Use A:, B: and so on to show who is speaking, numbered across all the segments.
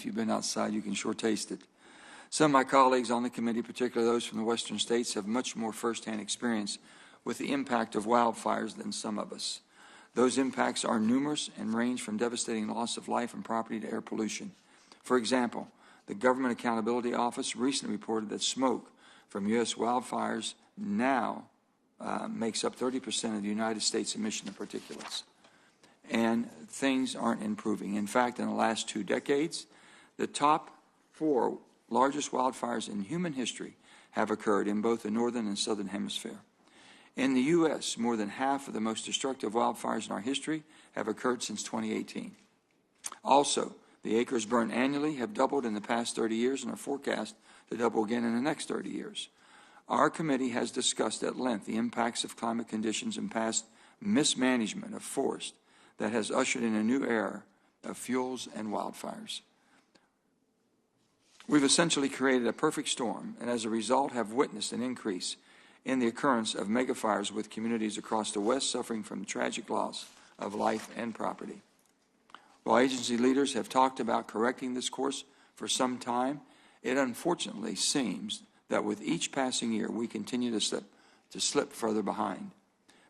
A: If you've been outside, you can sure taste it. Some of my colleagues on the committee, particularly those from the western states, have much more firsthand experience with the impact of wildfires than some of us. Those impacts are numerous and range from devastating loss of life and property to air pollution. For example, the Government Accountability Office recently reported that smoke from U.S. wildfires now makes up 30% of the United States emission of particulates. And things aren't improving. In fact, in the last 2 decades, the top 4 largest wildfires in human history have occurred in both the northern and southern hemisphere. In the U.S., more than half of the most destructive wildfires in our history have occurred since 2018. Also, the acres burned annually have doubled in the past 30 years and are forecast to double again in the next 30 years. Our committee has discussed at length the impacts of climate conditions and past mismanagement of forest that has ushered in a new era of fuels and wildfires. We've essentially created a perfect storm, and as a result have witnessed an increase in the occurrence of megafires, with communities across the West suffering from tragic loss of life and property. While agency leaders have talked about correcting this course for some time, it unfortunately seems that with each passing year we continue to slip further behind.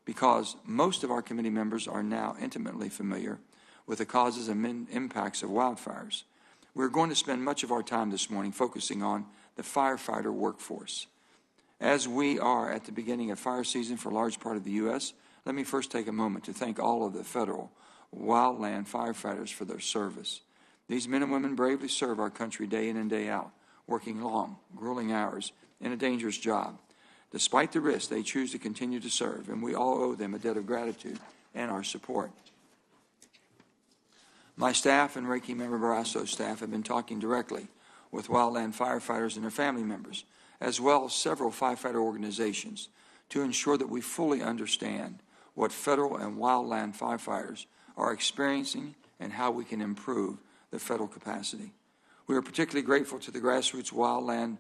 A: Because most of our committee members are now intimately familiar with the causes and impacts of wildfires, we're going to spend much of our time this morning focusing on the firefighter workforce. As we are at the beginning of fire season for a large part of the U.S., let me first take a moment to thank all of the federal wildland firefighters for their service. These men and women bravely serve our country day in and day out, working long, grueling hours in a dangerous job. Despite the risk, they choose to continue to serve, and we all owe them a debt of gratitude and our support. My staff and Ranking Member Barrasso's staff have been talking directly with wildland firefighters and their family members, as well as several firefighter organizations, to ensure that we fully understand what federal and wildland firefighters are experiencing and how we can improve the federal capacity. We are particularly grateful to the grassroots wildland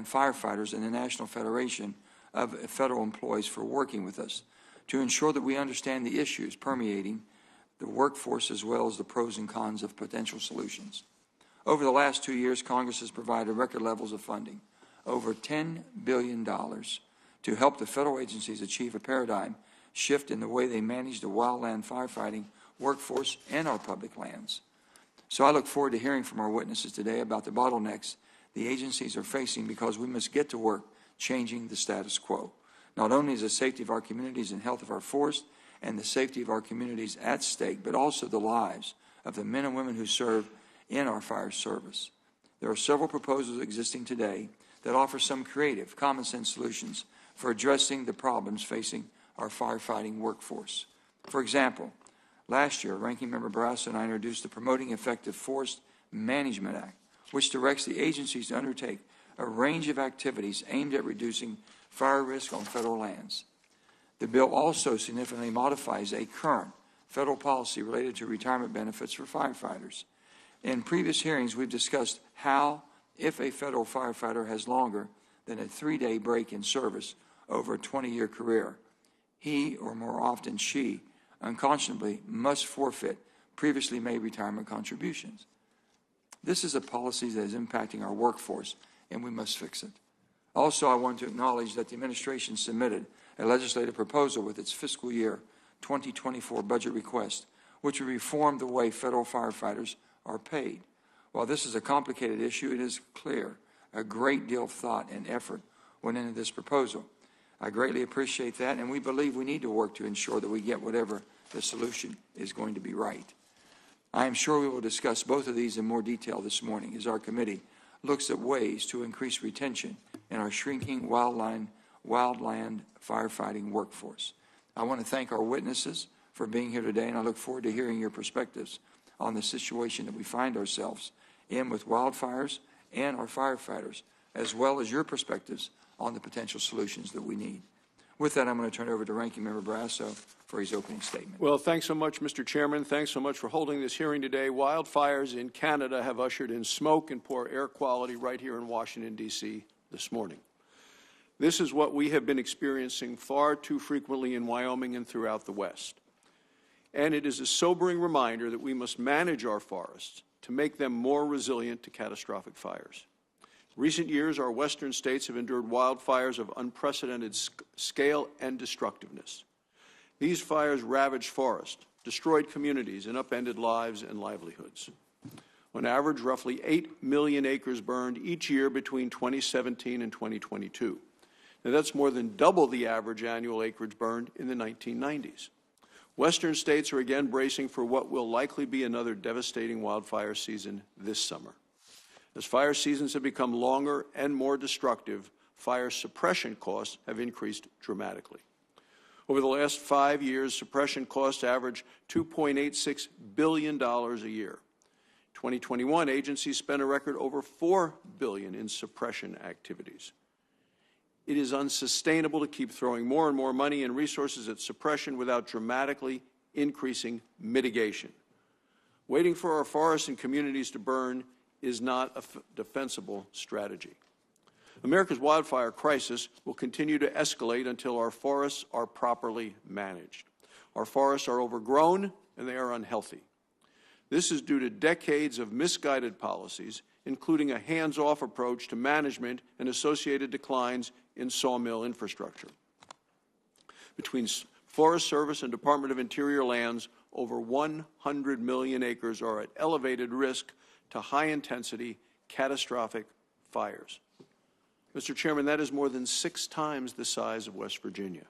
A: firefighters and the National Federation of Federal Employees for working with us to ensure that we understand the issues permeating the workforce as well as the pros and cons of potential solutions. Over the last 2 years, Congress has provided record levels of funding, over $10 billion, to help the federal agencies achieve a paradigm shift in the way they manage the wildland firefighting workforce and our public lands. So I look forward to hearing from our witnesses today about the bottlenecks the agencies are facing, because we must get to work changing the status quo. Not only is the safety of our communities and health of our forest and the safety of our communities at stake, but also the lives of the men and women who serve in our fire service. There are several proposals existing today that offer some creative, common-sense solutions for addressing the problems facing our firefighting workforce. For example, last year, Ranking Member Barrasso and I introduced the Promoting Effective Forest Management Act, which directs the agencies to undertake a range of activities aimed at reducing fire risk on federal lands. The bill also significantly modifies a current federal policy related to retirement benefits for firefighters. In previous hearings, we've discussed how, if a federal firefighter has longer than a 3-day break in service over a 20-year career, he, or more often she, unconscionably must forfeit previously made retirement contributions. This is a policy that is impacting our workforce, and we must fix it. Also, I want to acknowledge that the administration submitted a legislative proposal with its fiscal year 2024 budget request, which will reform the way federal firefighters are paid. While this is a complicated issue, it is clear a great deal of thought and effort went into this proposal. I greatly appreciate that, and we believe we need to work to ensure that we get whatever the solution is going to be right. I am sure we will discuss both of these in more detail this morning as our committee looks at ways to increase retention in our shrinking wildland firefighting workforce. I want to thank our witnesses for being here today, and I look forward to hearing your perspectives on the situation that we find ourselves in with wildfires and our firefighters, as well as your perspectives on the potential solutions that we need. With that, I'm going to turn it over to Ranking Member Barrasso for his opening statement.
B: Well, thanks so much, Mr. Chairman. Thanks so much for holding this hearing today. Wildfires in Canada have ushered in smoke and poor air quality right here in Washington, D.C. this morning. This is what we have been experiencing far too frequently in Wyoming and throughout the West. And it is a sobering reminder that we must manage our forests to make them more resilient to catastrophic fires. In recent years, our western states have endured wildfires of unprecedented scale and destructiveness. These fires ravaged forests, destroyed communities, and upended lives and livelihoods. On average, roughly 8 million acres burned each year between 2017 and 2022. Now, that's more than double the average annual acreage burned in the 1990s. Western states are again bracing for what will likely be another devastating wildfire season this summer. As fire seasons have become longer and more destructive, fire suppression costs have increased dramatically. Over the last 5 years, suppression costs average $2.86 billion a year. In 2021, agencies spent a record over $4 billion in suppression activities. It is unsustainable to keep throwing more and more money and resources at suppression without dramatically increasing mitigation. Waiting for our forests and communities to burn is not a defensible strategy. America's wildfire crisis will continue to escalate until our forests are properly managed. Our forests are overgrown and they are unhealthy. This is due to decades of misguided policies, including a hands-off approach to management and associated declines in sawmill infrastructure. Between Forest Service and Department of Interior lands, over 100 million acres are at elevated risk to high-intensity, catastrophic fires. Mr. Chairman, that is more than 6 times the size of West Virginia.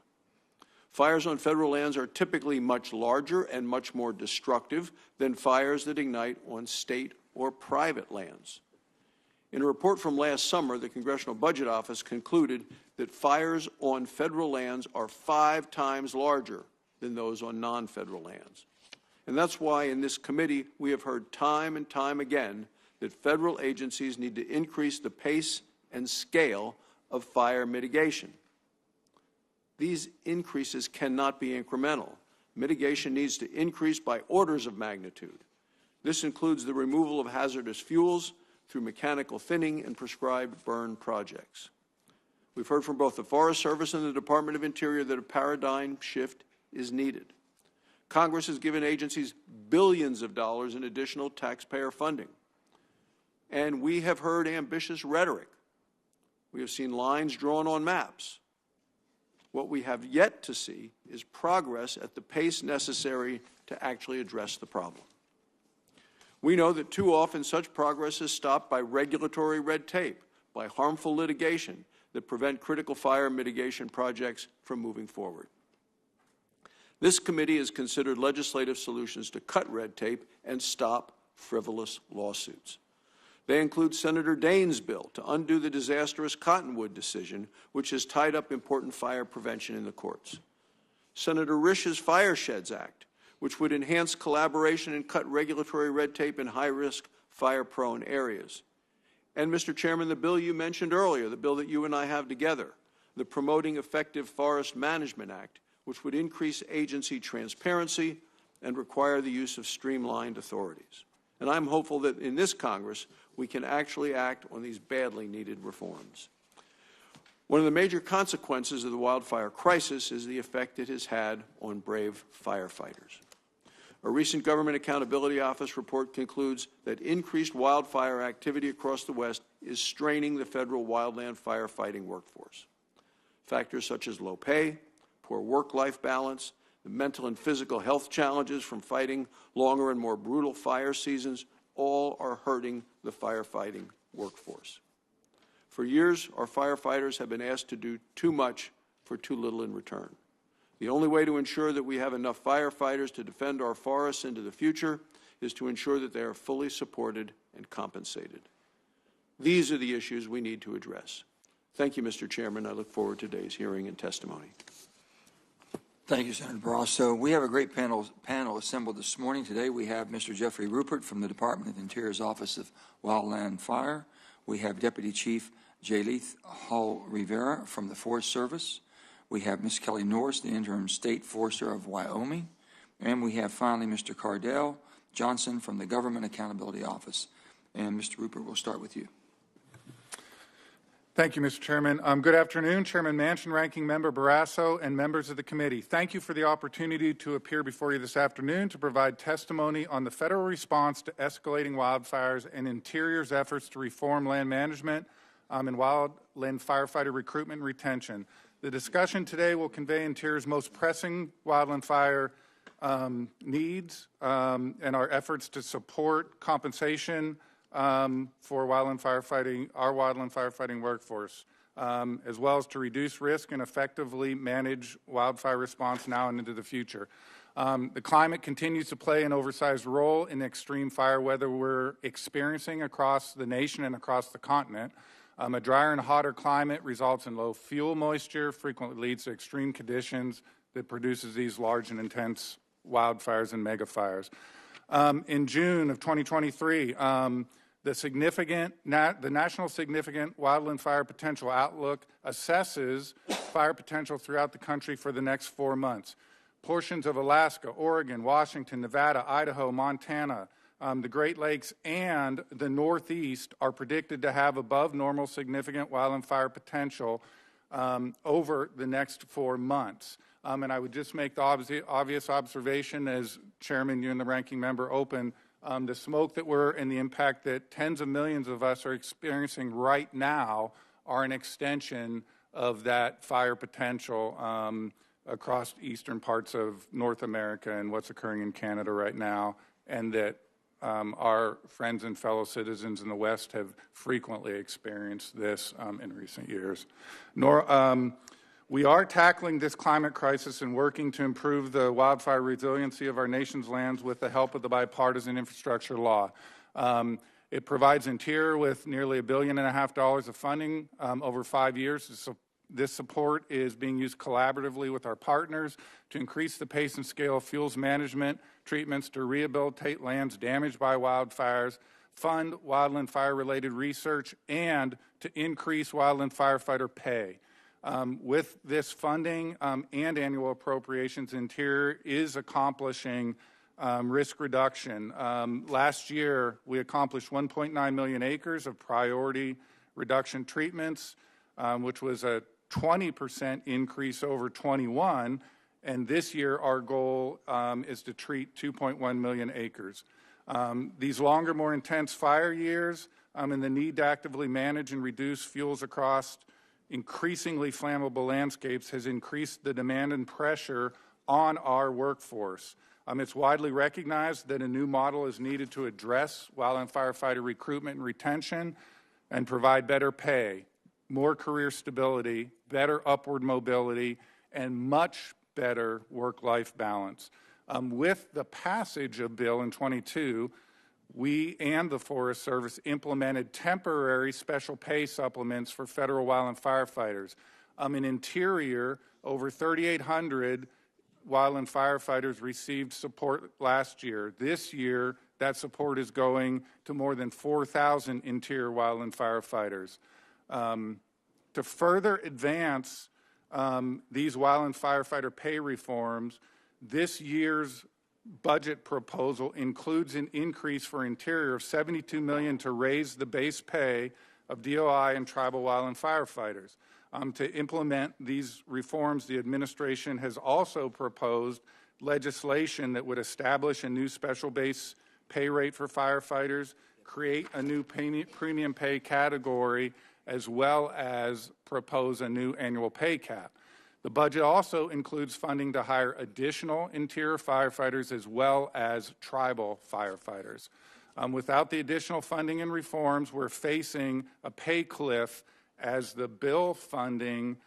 B: Fires on federal lands are typically much larger and much more destructive than fires that ignite on state or private lands. In a report from last summer, the Congressional Budget Office concluded that fires on federal lands are 5 times larger than those on non-federal lands. And that's why in this committee we have heard time and time again that federal agencies need to increase the pace and scale of fire mitigation. These increases cannot be incremental. Mitigation needs to increase by orders of magnitude. This includes the removal of hazardous fuels through mechanical thinning and prescribed burn projects. We've heard from both the Forest Service and the Department of Interior that a paradigm shift is needed. Congress has given agencies billions of dollars in additional taxpayer funding. And we have heard ambitious rhetoric. We have seen lines drawn on maps. What we have yet to see is progress at the pace necessary to actually address the problem. We know that too often such progress is stopped by regulatory red tape, by harmful litigation that prevent critical fire mitigation projects from moving forward. This committee has considered legislative solutions to cut red tape and stop frivolous lawsuits. They include Senator Daines' bill to undo the disastrous Cottonwood decision, which has tied up important fire prevention in the courts. Senator Risch's Fire Sheds Act, which would enhance collaboration and cut regulatory red tape in high-risk, fire-prone areas. And, Mr. Chairman, the bill you mentioned earlier, the bill that you and I have together, the Promoting Effective Forest Management Act, which would increase agency transparency and require the use of streamlined authorities. And I'm hopeful that in this Congress, we can actually act on these badly needed reforms. One of the major consequences of the wildfire crisis is the effect it has had on brave firefighters. A recent Government Accountability Office report concludes that increased wildfire activity across the West is straining the federal wildland firefighting workforce. Factors such as low pay, poor work-life balance, the mental and physical health challenges from fighting longer and more brutal fire seasons all are hurting the firefighting workforce. For years, our firefighters have been asked to do too much for too little in return. The only way to ensure that we have enough firefighters to defend our forests into the future is to ensure that they are fully supported and compensated. These are the issues we need to address. Thank you, Mr. Chairman. I look forward to today's hearing and testimony.
A: Thank you, Senator Barrasso. We have a great panel assembled this morning. Today we have Mr. Jeffrey Rupert from the Department of Interior's Office of Wildland Fire. We have Deputy Chief Jalith Hall-Rivera from the Forest Service. We have Ms. Kelly Norris, the Interim State Forester of Wyoming. And we have finally Mr. Cardell Johnson from the Government Accountability Office. And Mr. Rupert, we'll start with you.
C: Thank you, Mr. Chairman. Good afternoon, Chairman Manchin, Ranking Member Barrasso, and members of the committee. Thank you for the opportunity to appear before you this afternoon to provide testimony on the federal response to escalating wildfires and Interior's efforts to reform land management and wildland firefighter recruitment and retention. The discussion today will convey Interior's most pressing wildland fire needs and our efforts to support compensation for wildland firefighting, our wildland firefighting workforce, as well as to reduce risk and effectively manage wildfire response now and into the future. The climate continues to play an oversized role in the extreme fire weather we're experiencing across the nation and across the continent. A drier and hotter climate results in low fuel moisture, frequently leads to extreme conditions that produces these large and intense wildfires and megafires. In June of 2023, the National Significant Wildland Fire Potential Outlook assesses fire potential throughout the country for the next 4 months. Portions of Alaska, Oregon, Washington, Nevada, Idaho, Montana, the Great Lakes, and the Northeast are predicted to have above normal significant wildland fire potential over the next 4 months. And I would just make the obvious observation, as Chairman, you and the Ranking Member open, the smoke that we're and the impact that tens of millions of us are experiencing right now are an extension of that fire potential across eastern parts of North America and what's occurring in Canada right now, and that our friends and fellow citizens in the West have frequently experienced this in recent years. We are tackling this climate crisis and working to improve the wildfire resiliency of our nation's lands with the help of the bipartisan infrastructure law. It provides Interior with nearly $1.5 billion of funding over 5 years. This support is being used collaboratively with our partners to increase the pace and scale of fuels management treatments to rehabilitate lands damaged by wildfires, fund wildland fire-related research, and to increase wildland firefighter pay. With this funding and annual appropriations, Interior is accomplishing risk reduction. Last year, we accomplished 1.9 million acres of priority reduction treatments, which was a 20% increase over 21, and this year our goal is to treat 2.1 million acres. These longer, more intense fire years and the need to actively manage and reduce fuels across increasingly flammable landscapes has increased the demand and pressure on our workforce. It's widely recognized that a new model is needed to address wildland firefighter recruitment and retention and provide better pay, more career stability, better upward mobility, and much better work-life balance. With the passage of Bill in 22, we and the Forest Service implemented temporary special pay supplements for federal wildland firefighters. In Interior, over 3,800 wildland firefighters received support last year. This year, that support is going to more than 4,000 Interior wildland firefighters. To further advance these wildland firefighter pay reforms, this year's budget proposal includes an increase for Interior of $72 million to raise the base pay of DOI and tribal wildland firefighters. To implement these reforms, the administration has also proposed legislation that would establish a new special base pay rate for firefighters, create a new premium pay category, as well as propose a new annual pay cap. The budget also includes funding to hire additional Interior firefighters as well as tribal firefighters. Without the additional funding and reforms, we're facing a pay cliff as the bill funding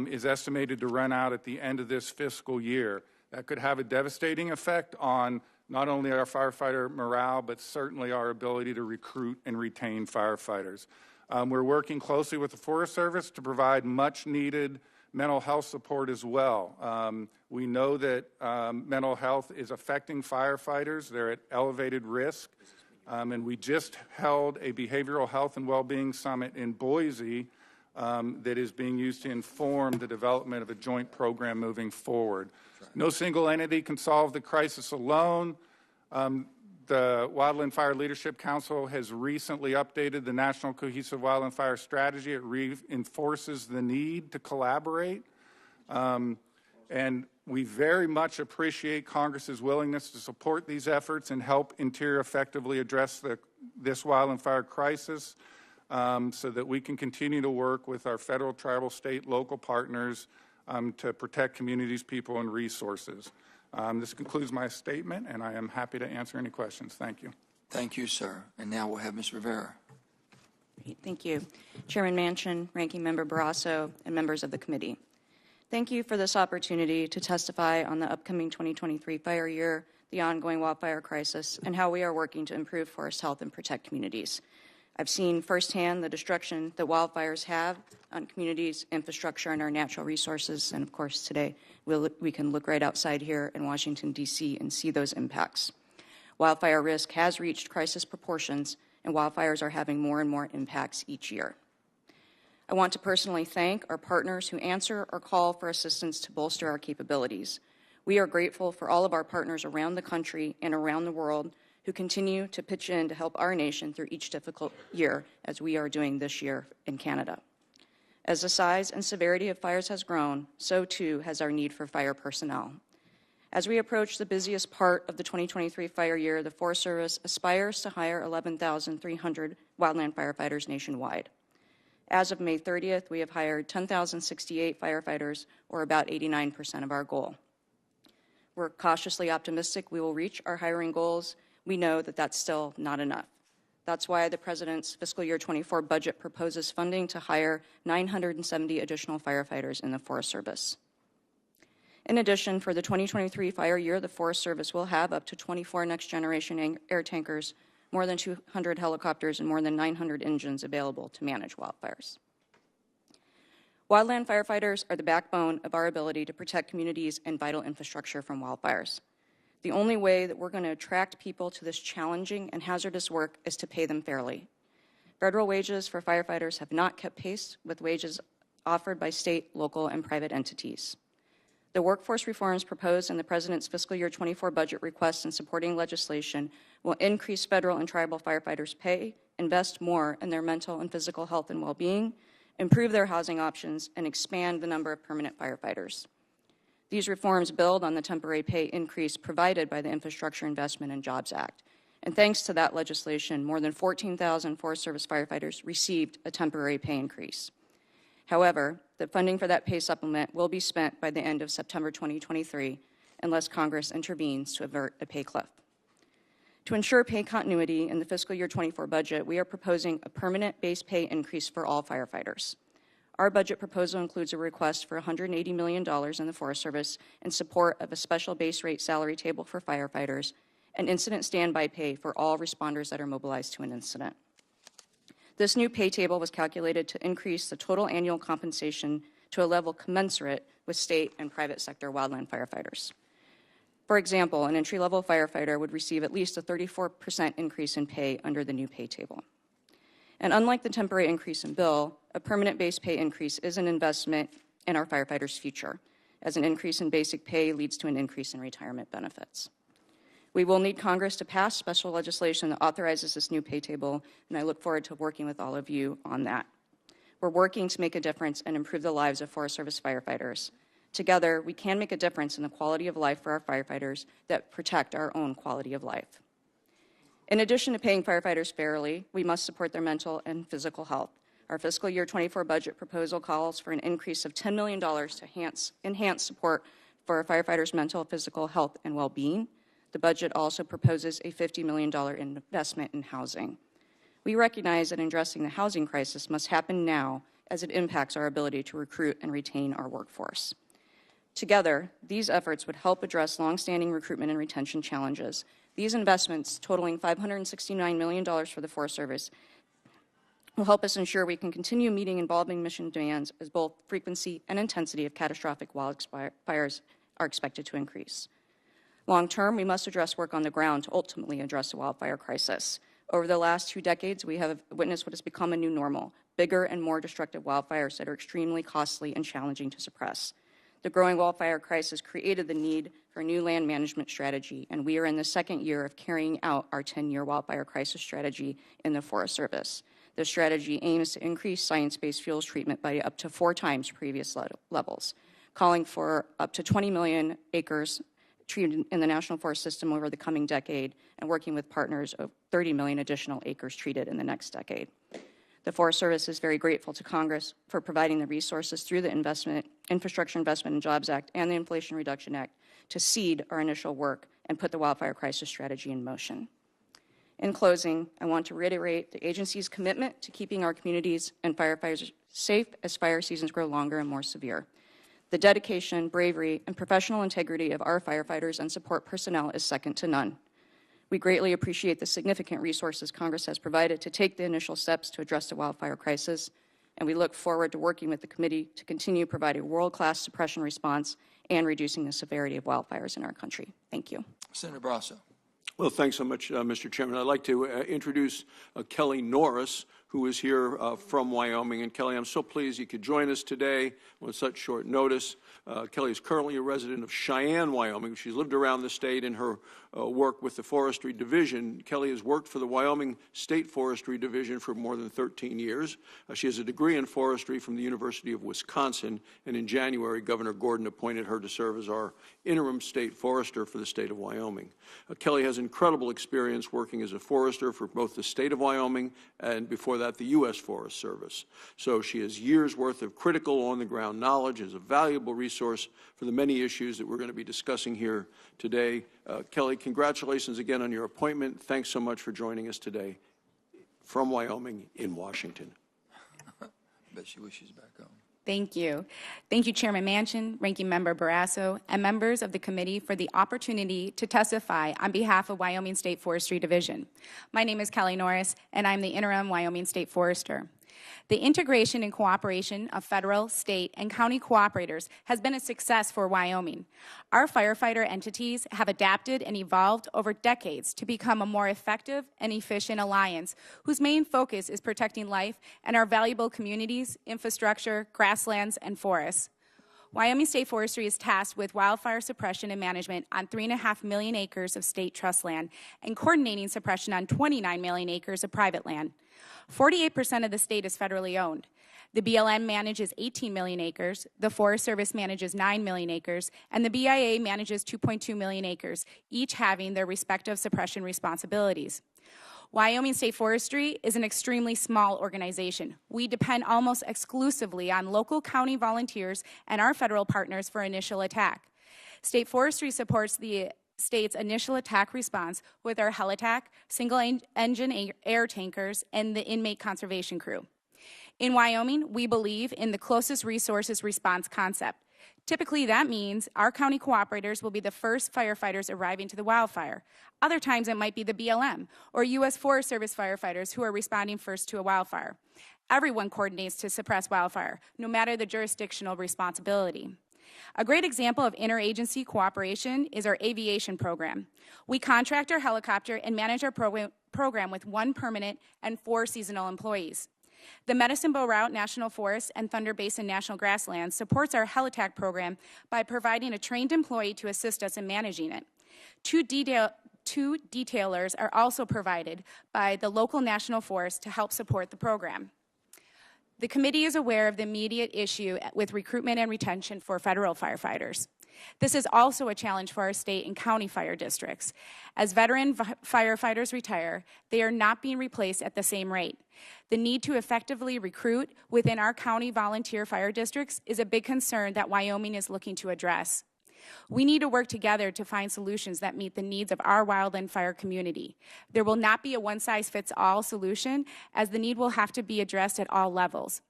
C: is estimated to run out at the end of this fiscal year. That could have a devastating effect on not only our firefighter morale, but certainly our ability to recruit and retain firefighters. We're working closely with the Forest Service to provide much-needed mental health support as well. We know that mental health is affecting firefighters. They're at elevated risk. And we just held a behavioral health and well-being summit in Boise that is being used to inform the development of a joint program moving forward. No single entity can solve the crisis alone. The Wildland Fire Leadership Council has recently updated the National Cohesive Wildland Fire Strategy. It reinforces the need to collaborate. And we very much appreciate Congress's willingness to support these efforts and help Interior effectively address this wildland fire crisis so that we can continue to work with our federal, tribal, state, local partners to protect communities, people, and resources. This concludes my statement, and I am happy to answer any questions. Thank you.
A: Thank you, sir. And now we'll have Ms. Rivera.
D: Thank you. Chairman Manchin, Ranking Member Barrasso, and members of the committee. Thank you for this opportunity to testify on the upcoming 2023 fire year, the ongoing wildfire crisis, and how we are working to improve forest health and protect communities. I've seen firsthand the destruction that wildfires have on communities, infrastructure, and our natural resources. And of course, today we can look right outside here in Washington, D.C. and see those impacts. Wildfire risk has reached crisis proportions, and wildfires are having more and more impacts each year. I want to personally thank our partners who answer our call for assistance to bolster our capabilities. We are grateful for all of our partners around the country and around the world who continue to pitch in to help our nation through each difficult year, as we are doing this year in Canada. As the size and severity of fires has grown, so too has our need for fire personnel. As we approach the busiest part of the 2023 fire year, the Forest Service aspires to hire 11,300 wildland firefighters nationwide. As of May 30th, we have hired 10,068 firefighters, or about 89% of our goal. We're cautiously optimistic we will reach our hiring goals. We know that that's still not enough. That's why the President's fiscal year 24 budget proposes funding to hire 970 additional firefighters in the Forest Service. In addition, for the 2023 fire year, the Forest Service will have up to 24 next-generation air tankers, more than 200 helicopters, and more than 900 engines available to manage wildfires. Wildland firefighters are the backbone of our ability to protect communities and vital infrastructure from wildfires. The only way that we're going to attract people to this challenging and hazardous work is to pay them fairly. Federal wages for firefighters have not kept pace with wages offered by state, local, and private entities. The workforce reforms proposed in the President's fiscal year 24 budget requests and supporting legislation will increase federal and tribal firefighters' pay, invest more in their mental and physical health and well-being, improve their housing options, and expand the number of permanent firefighters. These reforms build on the temporary pay increase provided by the Infrastructure Investment and Jobs Act. And thanks to that legislation, more than 14,000 Forest Service firefighters received a temporary pay increase. However, the funding for that pay supplement will be spent by the end of September 2023 unless Congress intervenes to avert a pay cliff. To ensure pay continuity in the fiscal year 24 budget, we are proposing a permanent base pay increase for all firefighters. Our budget proposal includes a request for $180 million in the Forest Service in support of a special base rate salary table for firefighters and incident standby pay for all responders that are mobilized to an incident. This new pay table was calculated to increase the total annual compensation to a level commensurate with state and private sector wildland firefighters. For example, an entry-level firefighter would receive at least a 34% increase in pay under the new pay table. And unlike the temporary increase in bill, a permanent base pay increase is an investment in our firefighters' future, as an increase in basic pay leads to an increase in retirement benefits. We will need Congress to pass special legislation that authorizes this new pay table, and I look forward to working with all of you on that. We're working to make a difference and improve the lives of Forest Service firefighters. Together, we can make a difference in the quality of life for our firefighters that protect our own quality of life. In addition to paying firefighters fairly, we must support their mental and physical health. Our fiscal year 24 budget proposal calls for an increase of $10 million to enhance support for our firefighters' mental, physical health, and well-being. The budget also proposes a $50 million investment in housing. We recognize that addressing the housing crisis must happen now as it impacts our ability to recruit and retain our workforce. Together, these efforts would help address longstanding recruitment and retention challenges. These investments, totaling $569 million for the Forest Service, will help us ensure we can continue meeting evolving mission demands as both frequency and intensity of catastrophic wildfires are expected to increase. Long term, we must address work on the ground to ultimately address the wildfire crisis. Over the last 2 decades, we have witnessed what has become a new normal, bigger and more destructive wildfires that are extremely costly and challenging to suppress. The growing wildfire crisis created the need our new land management strategy, and we are in the second year of carrying out our 10-year wildfire crisis strategy in the Forest Service. The strategy aims to increase science-based fuels treatment by up to 4 times previous levels, calling for up to 20 million acres treated in the National Forest System over the coming decade, and working with partners of 30 million additional acres treated in the next decade. The Forest Service is very grateful to Congress for providing the resources through the Infrastructure Investment and Jobs Act and the Inflation Reduction Act to seed our initial work and put the wildfire crisis strategy in motion. In closing, I want to reiterate the agency's commitment to keeping our communities and firefighters safe as fire seasons grow longer and more severe. The dedication, bravery, and professional integrity of our firefighters and support personnel is second to none. We greatly appreciate the significant resources Congress has provided to take the initial steps to address the wildfire crisis, and we look forward to working with the committee to continue providing world-class suppression response and reducing the severity of wildfires in our country. Thank you.
A: Senator Barrasso.
B: Well, thanks so much, Mr. Chairman. I'd like to introduce Kelly Norris, who is here from Wyoming. And Kelly, I'm so pleased you could join us today on such short notice. Kelly is currently a resident of Cheyenne, Wyoming. She's lived around the state in her work with the Forestry Division. Kelly has worked for the Wyoming State Forestry Division for more than 13 years. She has a degree in forestry from the University of Wisconsin, and in January, Governor Gordon appointed her to serve as our interim state forester for the state of Wyoming. Kelly has incredible experience working as a forester for both the state of Wyoming and, before that, the U.S. Forest Service. So she has years' worth of critical on-the-ground knowledge, is a valuable resource for the many issues that we're going to be discussing here today. Kelly, congratulations again on your appointment. Thanks so much for joining us today from Wyoming in Washington.
A: I bet she wishes back home.
E: Thank you. Thank you, Chairman Manchin, Ranking Member Barrasso, and members of the committee for the opportunity to testify on behalf of Wyoming State Forestry Division. My name is Kelly Norris, and I'm the interim Wyoming State Forester. The integration and cooperation of federal, state, and county cooperators has been a success for Wyoming. Our firefighter entities have adapted and evolved over decades to become a more effective and efficient alliance whose main focus is protecting life and our valuable communities, infrastructure, grasslands, and forests. Wyoming State Forestry is tasked with wildfire suppression and management on 3.5 million acres of state trust land and coordinating suppression on 29 million acres of private land. 48% of the state is federally owned. The BLM manages 18 million acres, the Forest Service manages 9 million acres, and the BIA manages 2.2 million acres, each having their respective suppression responsibilities. Wyoming State Forestry is an extremely small organization. We depend almost exclusively on local county volunteers and our federal partners for initial attack. State Forestry supports the state's initial attack response with our heli-attack, single-engine air tankers, and the inmate conservation crew. In Wyoming, we believe in the closest resources response concept. Typically, that means our county cooperators will be the first firefighters arriving to the wildfire. Other times, it might be the BLM or U.S. Forest Service firefighters who are responding first to a wildfire. Everyone coordinates to suppress wildfire, no matter the jurisdictional responsibility. A great example of interagency cooperation is our aviation program. We contract our helicopter and manage our program with 1 permanent and 4 seasonal employees. The Medicine Bow Route National Forest and Thunder Basin National Grasslands supports our heli-attack program by providing a trained employee to assist us in managing it. Two detailers are also provided by the local national forest to help support the program. The committee is aware of the immediate issue with recruitment and retention for federal firefighters. This is also a challenge for our state and county fire districts. As veteran firefighters retire, they are not being replaced at the same rate. The need to effectively recruit within our county volunteer fire districts is a big concern that Wyoming is looking to address. We need to work together to find solutions that meet the needs of our wildland fire community. There will not be a one-size-fits-all solution, as the need will have to be addressed at all levels.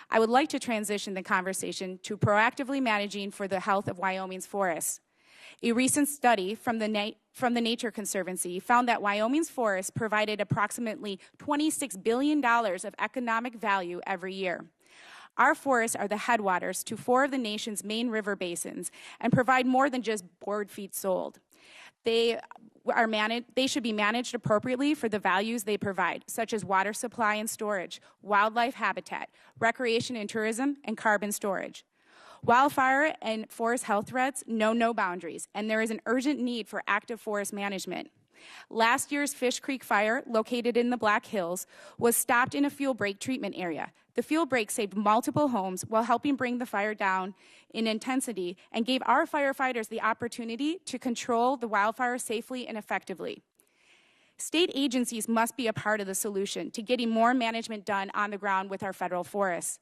E: I would like to transition the conversation to proactively managing for the health of Wyoming's forests. A recent study from the Nature Conservancy found that Wyoming's forests provided approximately $26 billion of economic value every year. Our forests are the headwaters to 4 of the nation's main river basins and provide more than just board feet sold. They should be managed appropriately for the values they provide, such as water supply and storage, wildlife habitat, recreation and tourism, and carbon storage. Wildfire and forest health threats know no boundaries, and there is an urgent need for active forest management. Last year's Fish Creek fire, located in the Black Hills, was stopped in a fuel break treatment area. The fuel break saved multiple homes while helping bring the fire down in intensity and gave our firefighters the opportunity to control the wildfire safely and effectively. State agencies must be a part of the solution to getting more management done on the ground with our federal forests.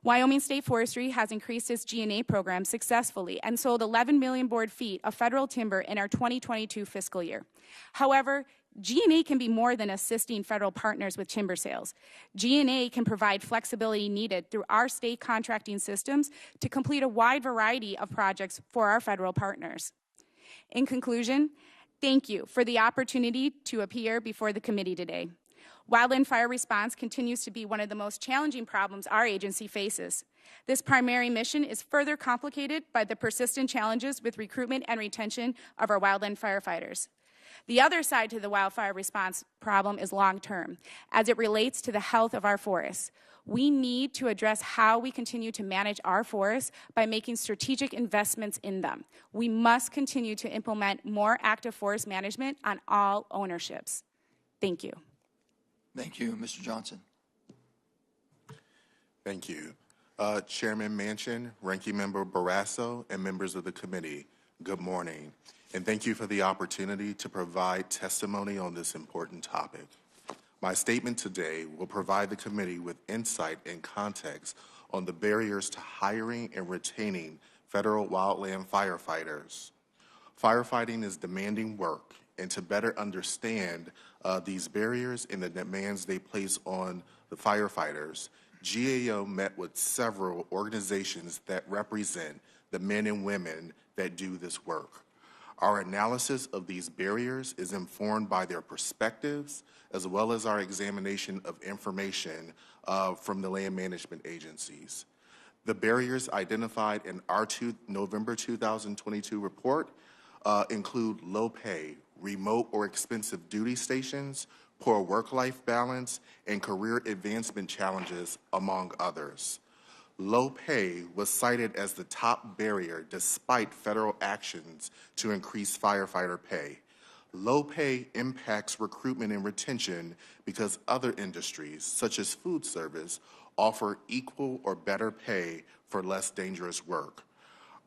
E: Wyoming State Forestry has increased its G&A program successfully and sold 11 million board feet of federal timber in our 2022 fiscal year. However, G&A can be more than assisting federal partners with timber sales. G&A can provide flexibility needed through our state contracting systems to complete a wide variety of projects for our federal partners. In conclusion, thank you for the opportunity to appear before the committee today. Wildland fire response continues to be one of the most challenging problems our agency faces. This primary mission is further complicated by the persistent challenges with recruitment and retention of our wildland firefighters. The other side to the wildfire response problem is long-term, as it relates to the health of our forests. We need to address how we continue to manage our forests by making strategic investments in them. We must continue to implement more active forest management on all ownerships. Thank you.
A: Thank you. Mr. Johnson.
F: Thank you. Chairman Manchin, Ranking Member Barrasso, and members of the committee, good morning. And thank you for the opportunity to provide testimony on this important topic. My statement today will provide the committee with insight and context on the barriers to hiring and retaining federal wildland firefighters. Firefighting is demanding work, and to better understand these barriers and the demands they place on the firefighters, GAO met with several organizations that represent the men and women that do this work. Our analysis of these barriers is informed by their perspectives, as well as our examination of information from the land management agencies. The barriers identified in our November 2022 report include low pay, remote or expensive duty stations, poor work-life balance, and career advancement challenges, among others. Low pay was cited as the top barrier despite federal actions to increase firefighter pay. Low pay impacts recruitment and retention because other industries, such as food service, offer equal or better pay for less dangerous work.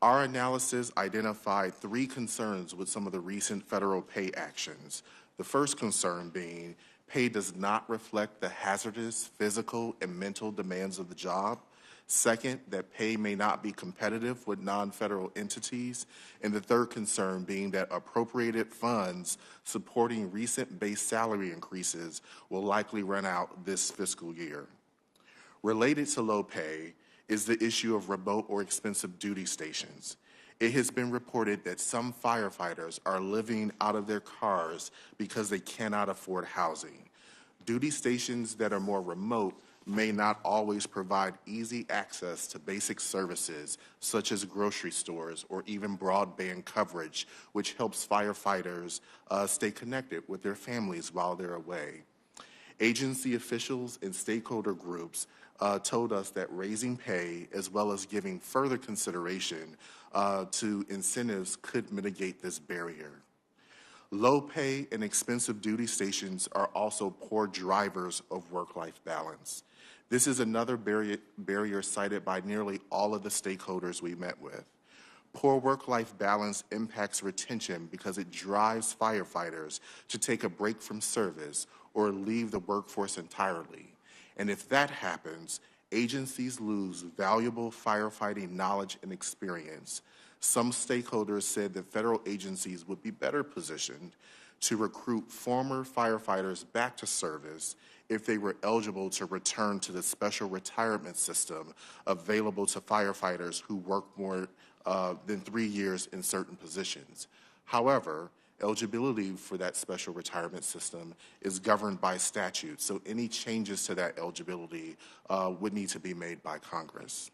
F: Our analysis identified 3 concerns with some of the recent federal pay actions. The first concern being pay does not reflect the hazardous physical and mental demands of the job. Second, that pay may not be competitive with non-federal entities. And the third concern being that appropriated funds supporting recent base salary increases will likely run out this fiscal year. Related to low pay is the issue of remote or expensive duty stations. It has been reported that some firefighters are living out of their cars because they cannot afford housing. Duty stations that are more remote may not always provide easy access to basic services such as grocery stores or even broadband coverage, which helps firefighters stay connected with their families while they're away. Agency officials and stakeholder groups told us that raising pay as well as giving further consideration to incentives could mitigate this barrier. Low pay and expensive duty stations are also poor drivers of work-life balance. This is another barrier cited by nearly all of the stakeholders we met with. Poor work-life balance impacts retention because it drives firefighters to take a break from service or leave the workforce entirely. And if that happens, agencies lose valuable firefighting knowledge and experience. Some stakeholders said that federal agencies would be better positioned to recruit former firefighters back to service if they were eligible to return to the special retirement system available to firefighters who work more than 3 years in certain positions. However, eligibility for that special retirement system is governed by statute, so any changes to that eligibility would need to be made by Congress.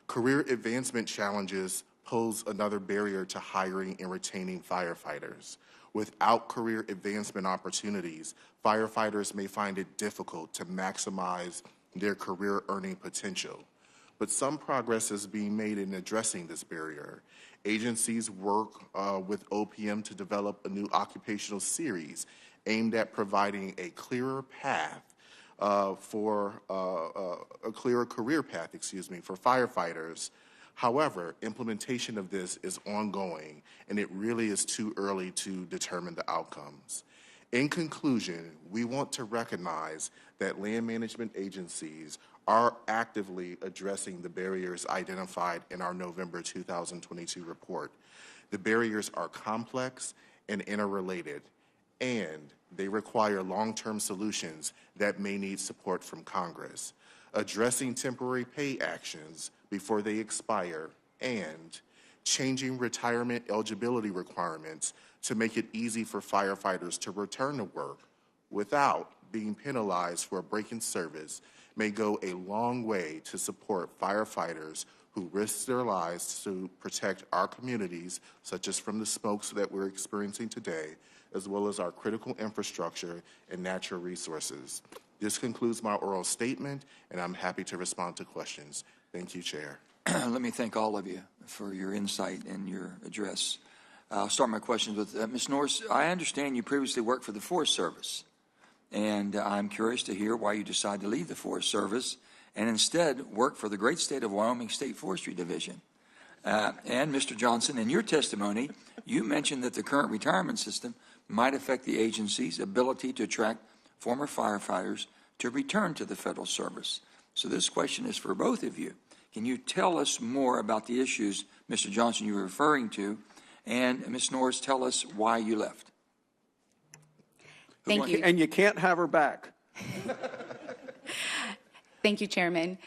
F: Career advancement challenges pose another barrier to hiring and retaining firefighters. Without career advancement opportunities, firefighters may find it difficult to maximize their career earning potential. but some progress is being made in addressing this barrier. Agencies work with OPM to develop a new occupational series aimed at providing a clearer path for a clearer career path, for firefighters. However, implementation of this is ongoing, and it really is too early to determine the outcomes. In conclusion, we want to recognize that land management agencies are actively addressing the barriers identified in our November 2022 report. The barriers are complex and interrelated, and they require long-term solutions that may need support from Congress. Addressing temporary pay actions before they expire, and changing retirement eligibility requirements to make it easy for firefighters to return to work without being penalized for a break in service may go a long way to support firefighters who risk their lives to protect our communities, such as from the smokes that we're experiencing today, as well as our critical infrastructure and natural resources. This concludes my oral statement, and I'm happy to respond to questions. Thank you, Chair.
A: Let me thank all of you for your insight and your address. I'll start my questions with Ms. Norris. I understand you previously worked for the Forest Service, and I'm curious to hear why you decided to leave the Forest Service and instead work for the great state of Wyoming State Forestry Division. And Mr. Johnson, in your testimony, you mentioned that the current retirement system might affect the agency's ability to attract former firefighters to return to the federal service. So this question is for both of you. Can you tell us more about the issues, Mr. Johnson, you were referring to, and Ms. Norris, tell us why you left?
E: Thank you.
B: And you can't have her back.
E: Thank you, Chairman.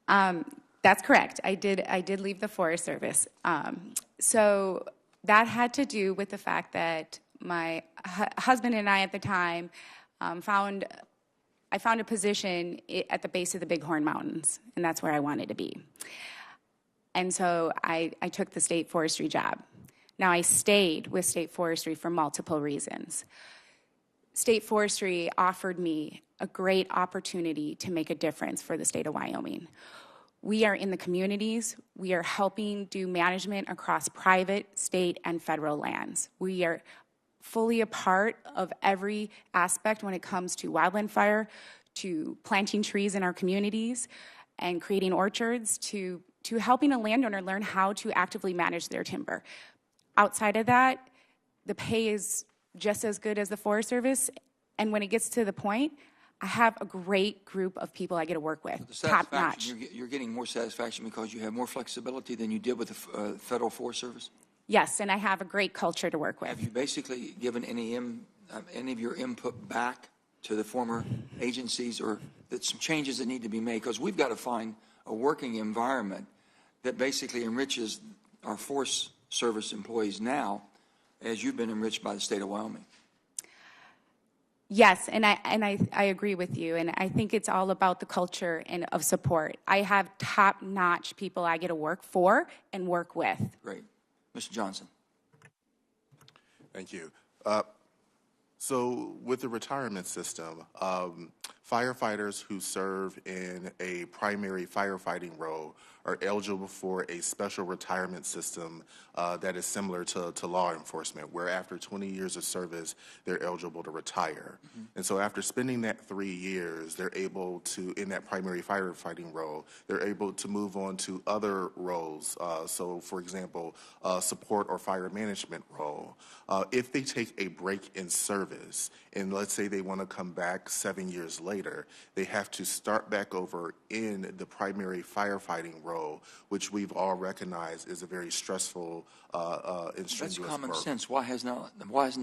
E: That's correct. I did leave the Forest Service. So that had to do with the fact that my husband and I at the time found a position at the base of the Bighorn Mountains, and that's where I wanted to be. And so I took the state forestry job. Now, I stayed with state forestry for multiple reasons. State forestry offered me a great opportunity to make a difference for the state of Wyoming. We are in the communities. We are helping do management across private, state, and federal lands. We are fully a part of every aspect when it comes to wildland fire, to planting trees in our communities, and creating orchards, to helping a landowner learn how to actively manage their timber. Outside of that, the pay is just as good as the Forest Service, and when it gets to the point, I have a great group of people I get to work with, top notch.
A: You're getting more satisfaction because you have more flexibility than you did with the Federal Forest Service?
E: Yes, and I have a great culture to work with.
A: Have you basically given any of your input back to the former agencies, or that some changes that need to be made? Because we've got to find a working environment that basically enriches our Forest Service employees now, as you've been enriched by the state of Wyoming.
E: Yes, and I agree with you, and I think it's all about the culture and of support. I have top-notch people I get to work for and work with.
A: Great. Mr. Johnson.
F: Thank you. So with the retirement system, firefighters who serve in a primary firefighting role are eligible for a special retirement system that is similar to law enforcement, where after 20 years of service, they're eligible to retire. Mm-hmm. And so after spending that 3 years, they're able to, in that primary firefighting role, they're able to move on to other roles. So for example, support or fire management role. If they take a break in service, and let's say they want to come back 7 years later, they have to start back over in the primary firefighting role, which we've all recognized is a very stressful and strenuous
A: That's common
F: work.
A: sense. Why hasn't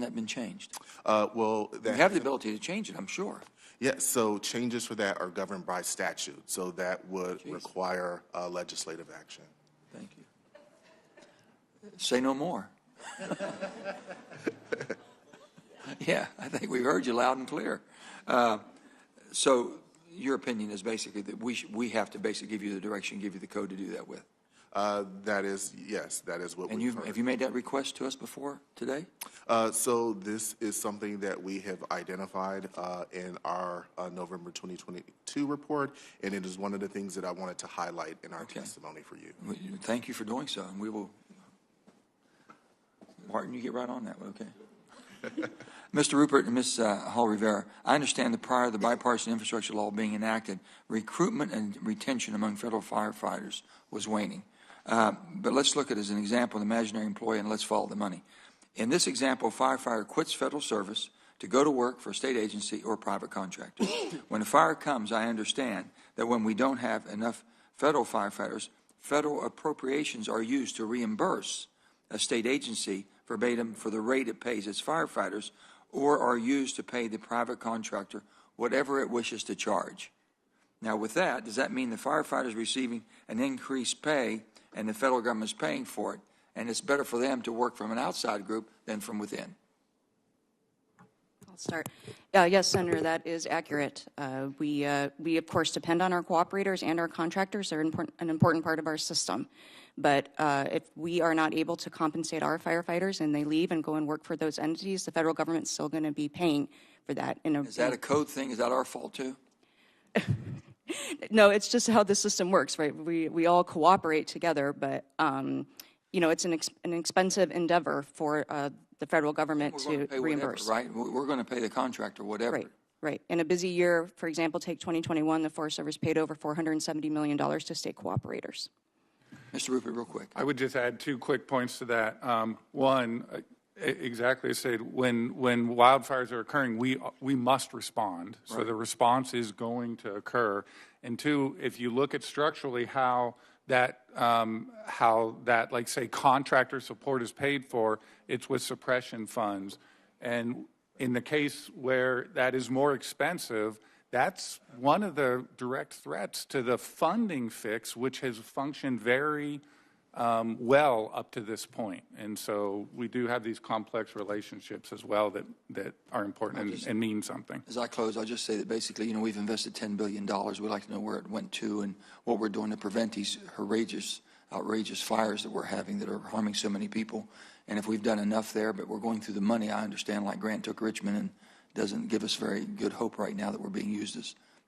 A: that been changed?
F: Well,
A: you have the ability to change it, I'm sure.
F: Yes, so changes for that are governed by statute, so that would require legislative action.
A: Thank you. Say no more. Yeah, I think we heard you loud and clear. So your opinion is basically that we have to basically give you the direction, give you the code to do that with.
F: That is, yes, that is what
A: And
F: we've heard.
A: have you made that request to us before today?
F: So this is something that we have identified in our November 2022 report, and it is one of the things that I wanted to highlight in our testimony for you.
A: Thank you for doing so, and we will. Martin, you get right on that, okay? Mr. Rupert and Ms. Hall-Rivera, I understand that prior to the bipartisan infrastructure law being enacted, recruitment and retention among federal firefighters was waning. But let's look at it as an example, an imaginary employee, and let's follow the money. In this example, a firefighter quits federal service to go to work for a state agency or private contractor. When a fire comes, I understand that when we don't have enough federal firefighters, federal appropriations are used to reimburse a state agency verbatim for the rate it pays its firefighters, or are used to pay the private contractor whatever it wishes to charge. Now, with that, does that mean the firefighter is receiving an increased pay and the federal government is paying for it, and it's better for them to work from an outside group than from within?
D: I'll start. Yes, Senator, that is accurate. We, of course, depend on our cooperators and our contractors. They're an important part of our system. But if we are not able to compensate our firefighters and they leave and go and work for those entities, the federal government's still going to be paying for that.
A: Is that a code thing? Is that our fault, too?
D: No, it's just how the system works, right? We all cooperate together, but you know, it's an expensive endeavor for the federal government to reimburse.
A: Whatever, right? We're going to pay the contractor whatever.
D: Right, right. In a busy year, for example, take 2021, the Forest Service paid over $470 million to state cooperators.
A: Mr. Rupert, real quick.
C: I would just add 2 quick points to that. One, exactly as said, when wildfires are occurring, we must respond. So the response is going to occur. And 2, if you look at structurally how that, like say, contractor support is paid for, it's with suppression funds. And in the case where that is more expensive, that's one of the direct threats to the funding fix, which has functioned very well up to this point. And so we do have these complex relationships as well that are important and mean something.
A: As I close, I'll just say that basically, you know, we've invested $10 billion. We'd like to know where it went to and what we're doing to prevent these outrageous fires that we're having that are harming so many people. And if we've done enough there, but we're going through the money, I understand, like Grant took Richmond, and doesn't give us very good hope right now that we're being used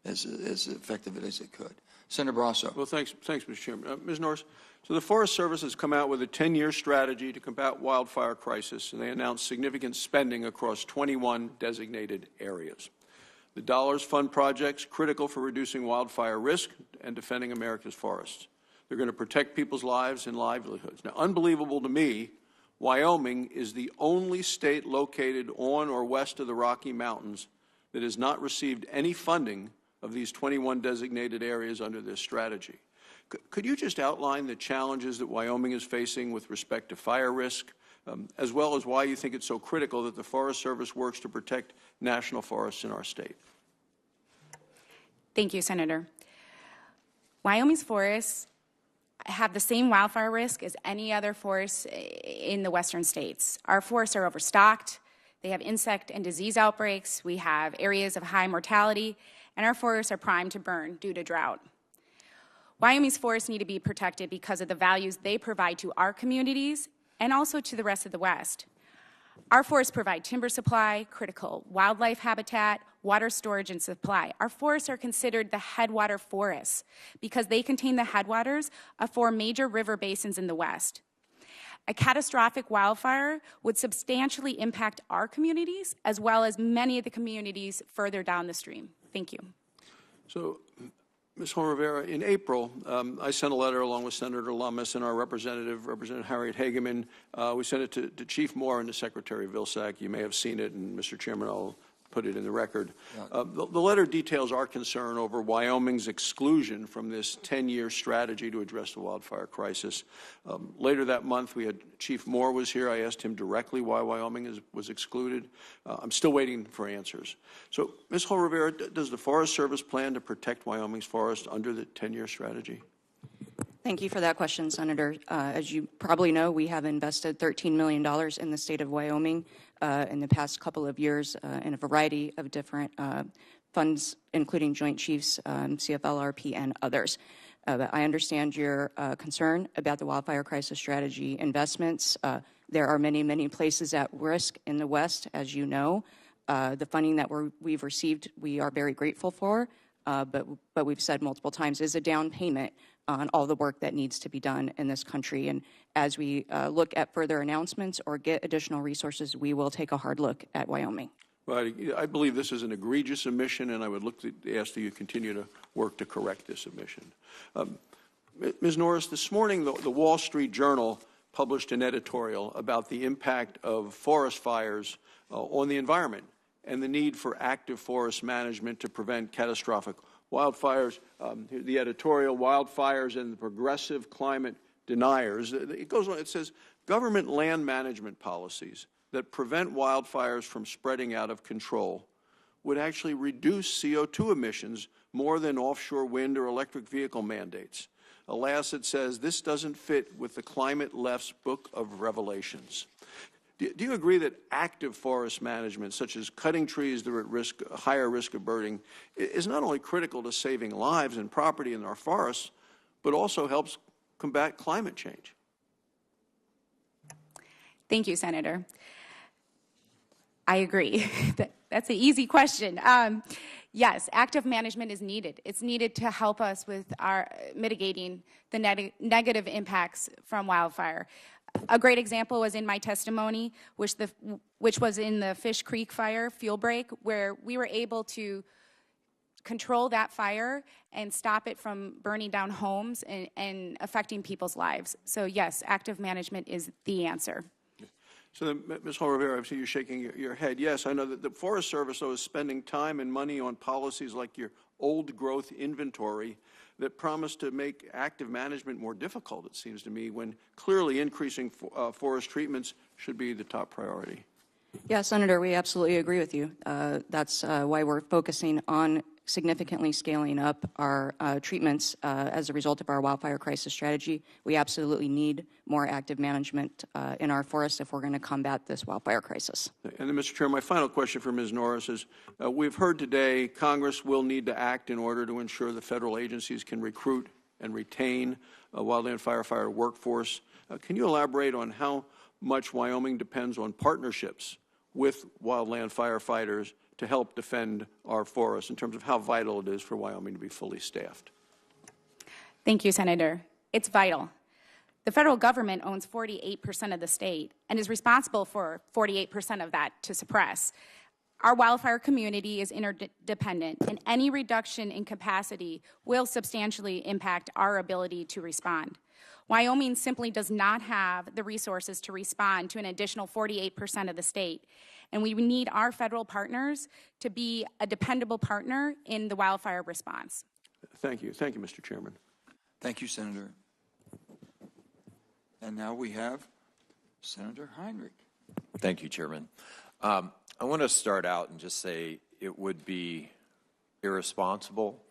A: as effective as it could. Senator Barrasso.
B: Well, thanks, Mr. Chairman. Ms. Norris, so the Forest Service has come out with a 10-year strategy to combat wildfire crisis, and they announced significant spending across 21 designated areas. The dollars fund projects critical for reducing wildfire risk and defending America's forests. They're going to protect people's lives and livelihoods. Now, unbelievable to me, Wyoming is the only state located on or west of the Rocky Mountains that has not received any funding of these 21 designated areas under this strategy. Could you just outline the challenges that Wyoming is facing with respect to fire risk, as well as why you think it's so critical that the Forest Service works to protect national forests in our state?
E: Thank you, Senator. Wyoming's forests have the same wildfire risk as any other forests in the western states. Our forests are overstocked, they have insect and disease outbreaks, we have areas of high mortality, and our forests are primed to burn due to drought. Wyoming's forests need to be protected because of the values they provide to our communities and also to the rest of the West. Our forests provide timber supply, critical wildlife habitat, water storage and supply. Our forests are considered the headwater forests because they contain the headwaters of 4 major river basins in the West. A catastrophic wildfire would substantially impact our communities as well as many of the communities further down the stream. Thank you.
B: So, Ms. Hall-Rivera, in April, I sent a letter along with Senator Lummis and our Representative Harriet Hageman. We sent it to Chief Moore and to Secretary Vilsack. You may have seen it, and Mr. Chairman, I'll put it in the record. The letter details our concern over Wyoming's exclusion from this 10-year strategy to address the wildfire crisis. Later that month, we had Chief Moore was here. I asked him directly why Wyoming was excluded. I'm still waiting for answers. So, Ms. Hall-Rivera, does the Forest Service plan to protect Wyoming's forest under the 10-year strategy?
D: Thank you for that question, Senator. As you probably know, we have invested $13 million in the state of Wyoming in the past couple of years in a variety of different funds, including Joint Chiefs, CFLRP, and others. But I understand your concern about the wildfire crisis strategy investments. There are many, many places at risk in the West, as you know. The funding that we've received, we are very grateful for, but we've said multiple times, is a down payment on all the work that needs to be done in this country. And as we look at further announcements or get additional resources, we will take a hard look at Wyoming.
B: Well, I believe this is an egregious omission, and I would look to ask that you continue to work to correct this omission. Ms. Norris, this morning the Wall Street Journal published an editorial about the impact of forest fires on the environment and the need for active forest management to prevent catastrophic wildfires. The editorial, Wildfires and the Progressive Climate Deniers. It goes on, it says, government land management policies that prevent wildfires from spreading out of control would actually reduce CO2 emissions more than offshore wind or electric vehicle mandates. Alas, it says, this doesn't fit with the climate left's book of revelations. Do you agree that active forest management, such as cutting trees that are at higher risk of burning, is not only critical to saving lives and property in our forests, but also helps combat climate change?
E: Thank you, Senator. I agree. That's an easy question. Yes, active management is needed. It's needed to help us with our mitigating the negative impacts from wildfire. A great example was in my testimony, which was in the Fish Creek fire fuel break, where we were able to control that fire and stop it from burning down homes and affecting people's lives. So yes, active management is the answer.
B: So then, Ms. Hall-Rivera, I see you shaking your head. Yes, I know that the Forest Service, though, is spending time and money on policies like your old growth inventory that promise to make active management more difficult, it seems to me, when clearly increasing forest treatments should be the top priority.
D: Yeah, Senator, we absolutely agree with you. That's why we're focusing on significantly scaling up our treatments as a result of our wildfire crisis strategy. We absolutely need more active management in our forests if we're going to combat this wildfire crisis.
B: And then, Mr. Chair, my final question for Ms. Norris is, we've heard today Congress will need to act in order to ensure the federal agencies can recruit and retain a wildland firefighter workforce. Can you elaborate on how much Wyoming depends on partnerships with wildland firefighters to help defend our forests in terms of how vital it is for Wyoming to be fully staffed?
E: Thank you, Senator. It's vital. The federal government owns 48% of the state and is responsible for 48% of that to suppress. Our wildfire community is interdependent, and any reduction in capacity will substantially impact our ability to respond. Wyoming simply does not have the resources to respond to an additional 48% of the state, and we need our federal partners to be a dependable partner in the wildfire response.
B: Thank you. Thank you, Mr. Chairman.
A: Thank you, Senator. And now we have Senator Heinrich.
G: Thank you, Chairman. I want to start out and just say it would be irresponsible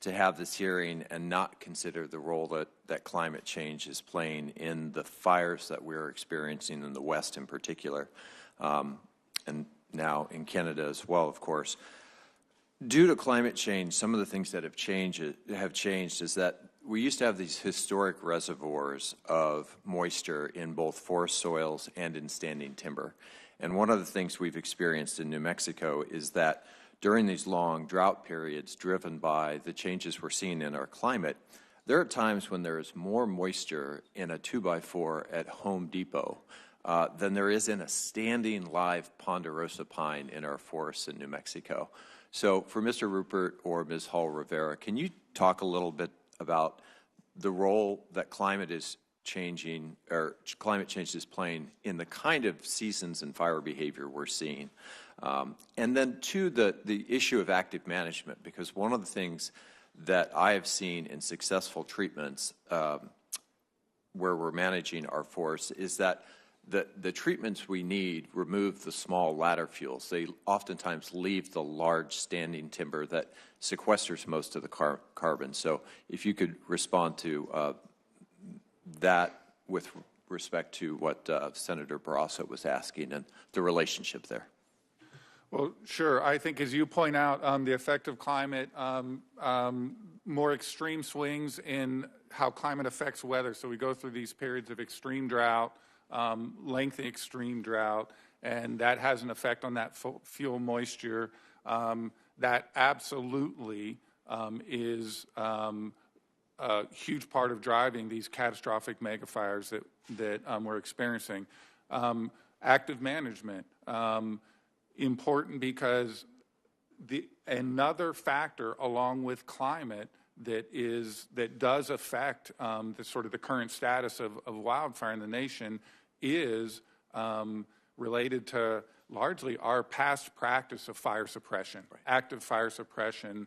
G: to have this hearing and not consider the role that climate change is playing in the fires that we're experiencing in the West in particular, and now in Canada as well, of course. Due to climate change, some of the things that have changed is that we used to have these historic reservoirs of moisture in both forest soils and in standing timber. And one of the things we've experienced in New Mexico is that during these long drought periods driven by the changes we're seeing in our climate, there are times when there is more moisture in a 2x4 at Home Depot than there is in a standing live ponderosa pine in our forests in New Mexico. So for Mr. Rupert or Ms. Hall-Rivera, can you talk a little bit about the role that climate is changing, or climate change is playing in the kind of seasons and fire behavior we're seeing? And then two, the issue of active management, because one of the things that I have seen in successful treatments where we're managing our forests is that the treatments we need remove the small ladder fuels. They oftentimes leave the large standing timber that sequesters most of the carbon. So if you could respond to that with respect to what Senator Barrasso was asking and the relationship there.
C: Well, sure. I think as you point out, the effect of climate, more extreme swings in how climate affects weather. So we go through these periods of extreme drought, lengthy extreme drought, and that has an effect on that fuel moisture. That absolutely is a huge part of driving these catastrophic megafires that we're experiencing. Active management, important because another factor along with climate that does affect the current status of wildfire in the nation is related to largely our past practice of fire suppression, active fire suppression.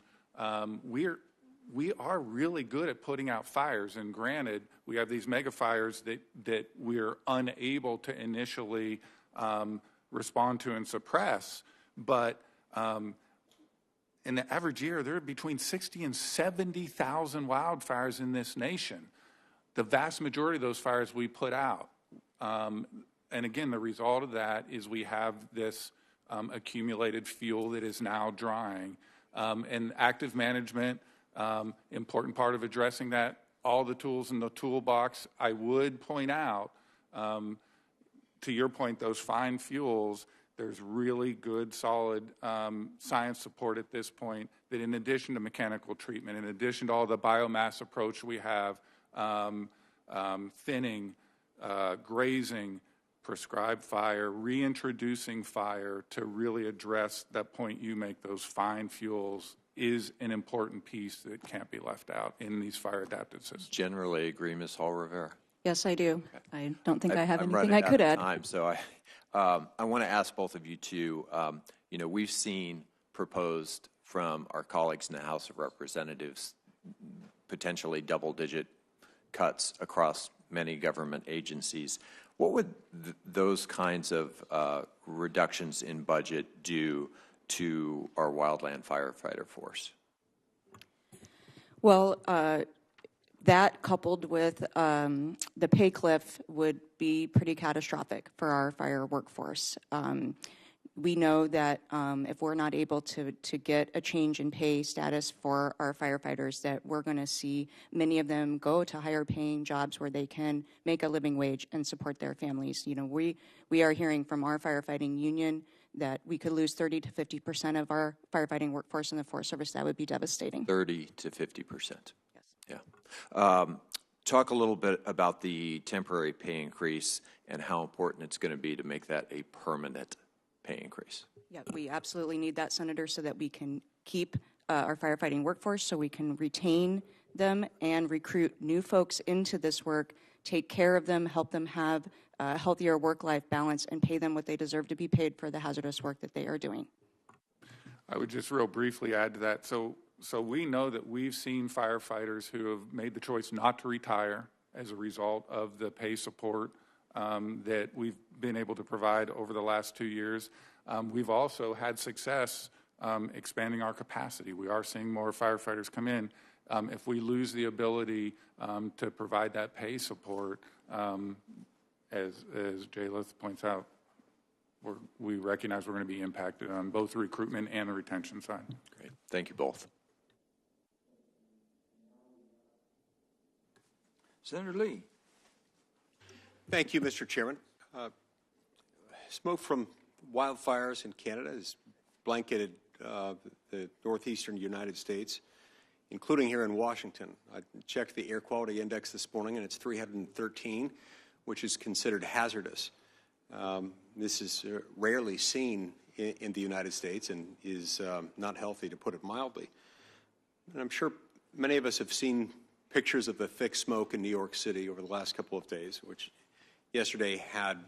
C: We are really good at putting out fires, and granted, we have these mega fires that we're unable to initially respond to and suppress, but in the average year, there are between 60 and 70,000 wildfires in this nation. The vast majority of those fires we put out. And again, the result of that is we have this accumulated fuel that is now drying. And active management, important part of addressing that, all the tools in the toolbox. I would point out, to your point, those fine fuels, there's really good, solid science support at this point that in addition to mechanical treatment, in addition to all the biomass approach we have, thinning, grazing, prescribed fire, reintroducing fire to really address that point you make, those fine fuels, is an important piece that can't be left out in these fire-adapted systems.
G: Generally agree, Ms. Hall-Rivera.
D: Yes, I do.
G: Okay.
D: I don't think I have
G: I'm
D: anything I could add.
G: Time, so I want to ask both of you too. We've seen proposed from our colleagues in the House of Representatives potentially double-digit cuts across many government agencies. What would those kinds of reductions in budget do to our wildland firefighter force?
D: Well, that coupled with the pay cliff would be pretty catastrophic for our fire workforce. We know that if we're not able to get a change in pay status for our firefighters, that we're going to see many of them go to higher paying jobs where they can make a living wage and support their families. We are hearing from our firefighting union that we could lose 30 to 50% of our firefighting workforce in the Forest Service. That would be devastating.
G: 30 to 50%.
D: Yes.
G: Yeah. Talk a little bit about the temporary pay increase and how important it's going to be to make that a permanent pay increase.
D: Yeah, we absolutely need that, Senator, so that we can keep our firefighting workforce, so we can retain them and recruit new folks into this work, take care of them, help them have a healthier work-life balance, and pay them what they deserve to be paid for the hazardous work that they are doing.
C: I would just real briefly add to that. So we know that we've seen firefighters who have made the choice not to retire as a result of the pay support that we've been able to provide over the last 2 years. We've also had success expanding our capacity. We are seeing more firefighters come in. If we lose the ability to provide that pay support, as Jay Lith points out, we recognize we're going to be impacted on both the recruitment and the retention side.
G: Great. Thank you both.
A: Senator Lee.
H: Thank you, Mr. Chairman. Smoke from wildfires in Canada has blanketed the northeastern United States, including here in Washington. I checked the air quality index this morning, and it's 313, which is considered hazardous. This is rarely seen in the United States and is not healthy, to put it mildly. And I'm sure many of us have seen pictures of the thick smoke in New York City over the last couple of days, which yesterday had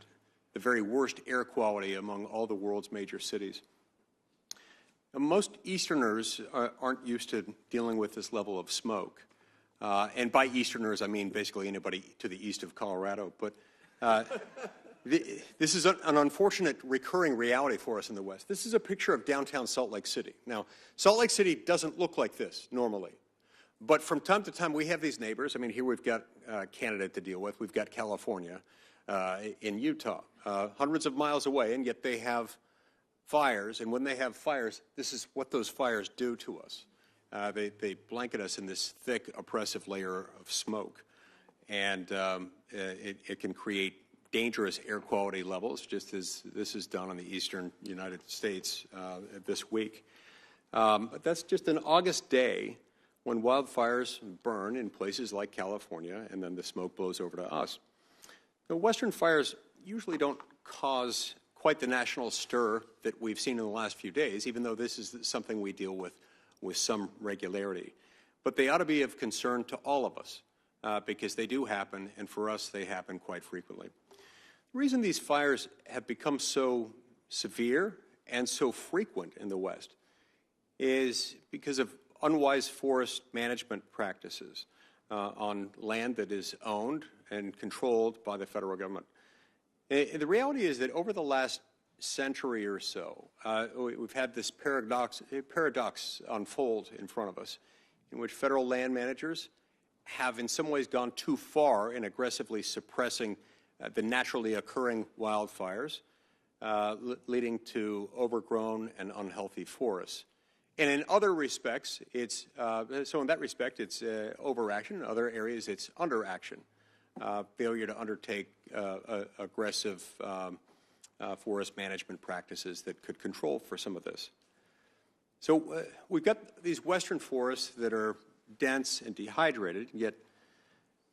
H: the very worst air quality among all the world's major cities. Now, most Easterners aren't used to dealing with this level of smoke. And by Easterners, I mean basically anybody to the east of Colorado. But this is an unfortunate recurring reality for us in the West. This is a picture of downtown Salt Lake City. Now, Salt Lake City doesn't look like this normally. But from time to time, we have these neighbors. I mean, here we've got Canada to deal with. We've got California in Utah, hundreds of miles away, and yet they have fires. And when they have fires, this is what those fires do to us. They blanket us in this thick, oppressive layer of smoke, and it can create dangerous air quality levels, just as this is done in the eastern United States this week. But that's just an August day when wildfires burn in places like California, and then the smoke blows over to us. The western fires usually don't cause quite the national stir that we've seen in the last few days, even though this is something we deal with some regularity. But they ought to be of concern to all of us, because they do happen, and for us they happen quite frequently. The reason these fires have become so severe and so frequent in the West is because of unwise forest management practices on land that is owned and controlled by the federal government. And the reality is that over the last century or so, we've had this paradox unfold in front of us, in which federal land managers have in some ways gone too far in aggressively suppressing the naturally occurring wildfires, leading to overgrown and unhealthy forests. And in other respects, it's overaction. In other areas, it's underaction, failure to undertake aggressive forest management practices that could control for some of this. So we've got these western forests that are dense and dehydrated, yet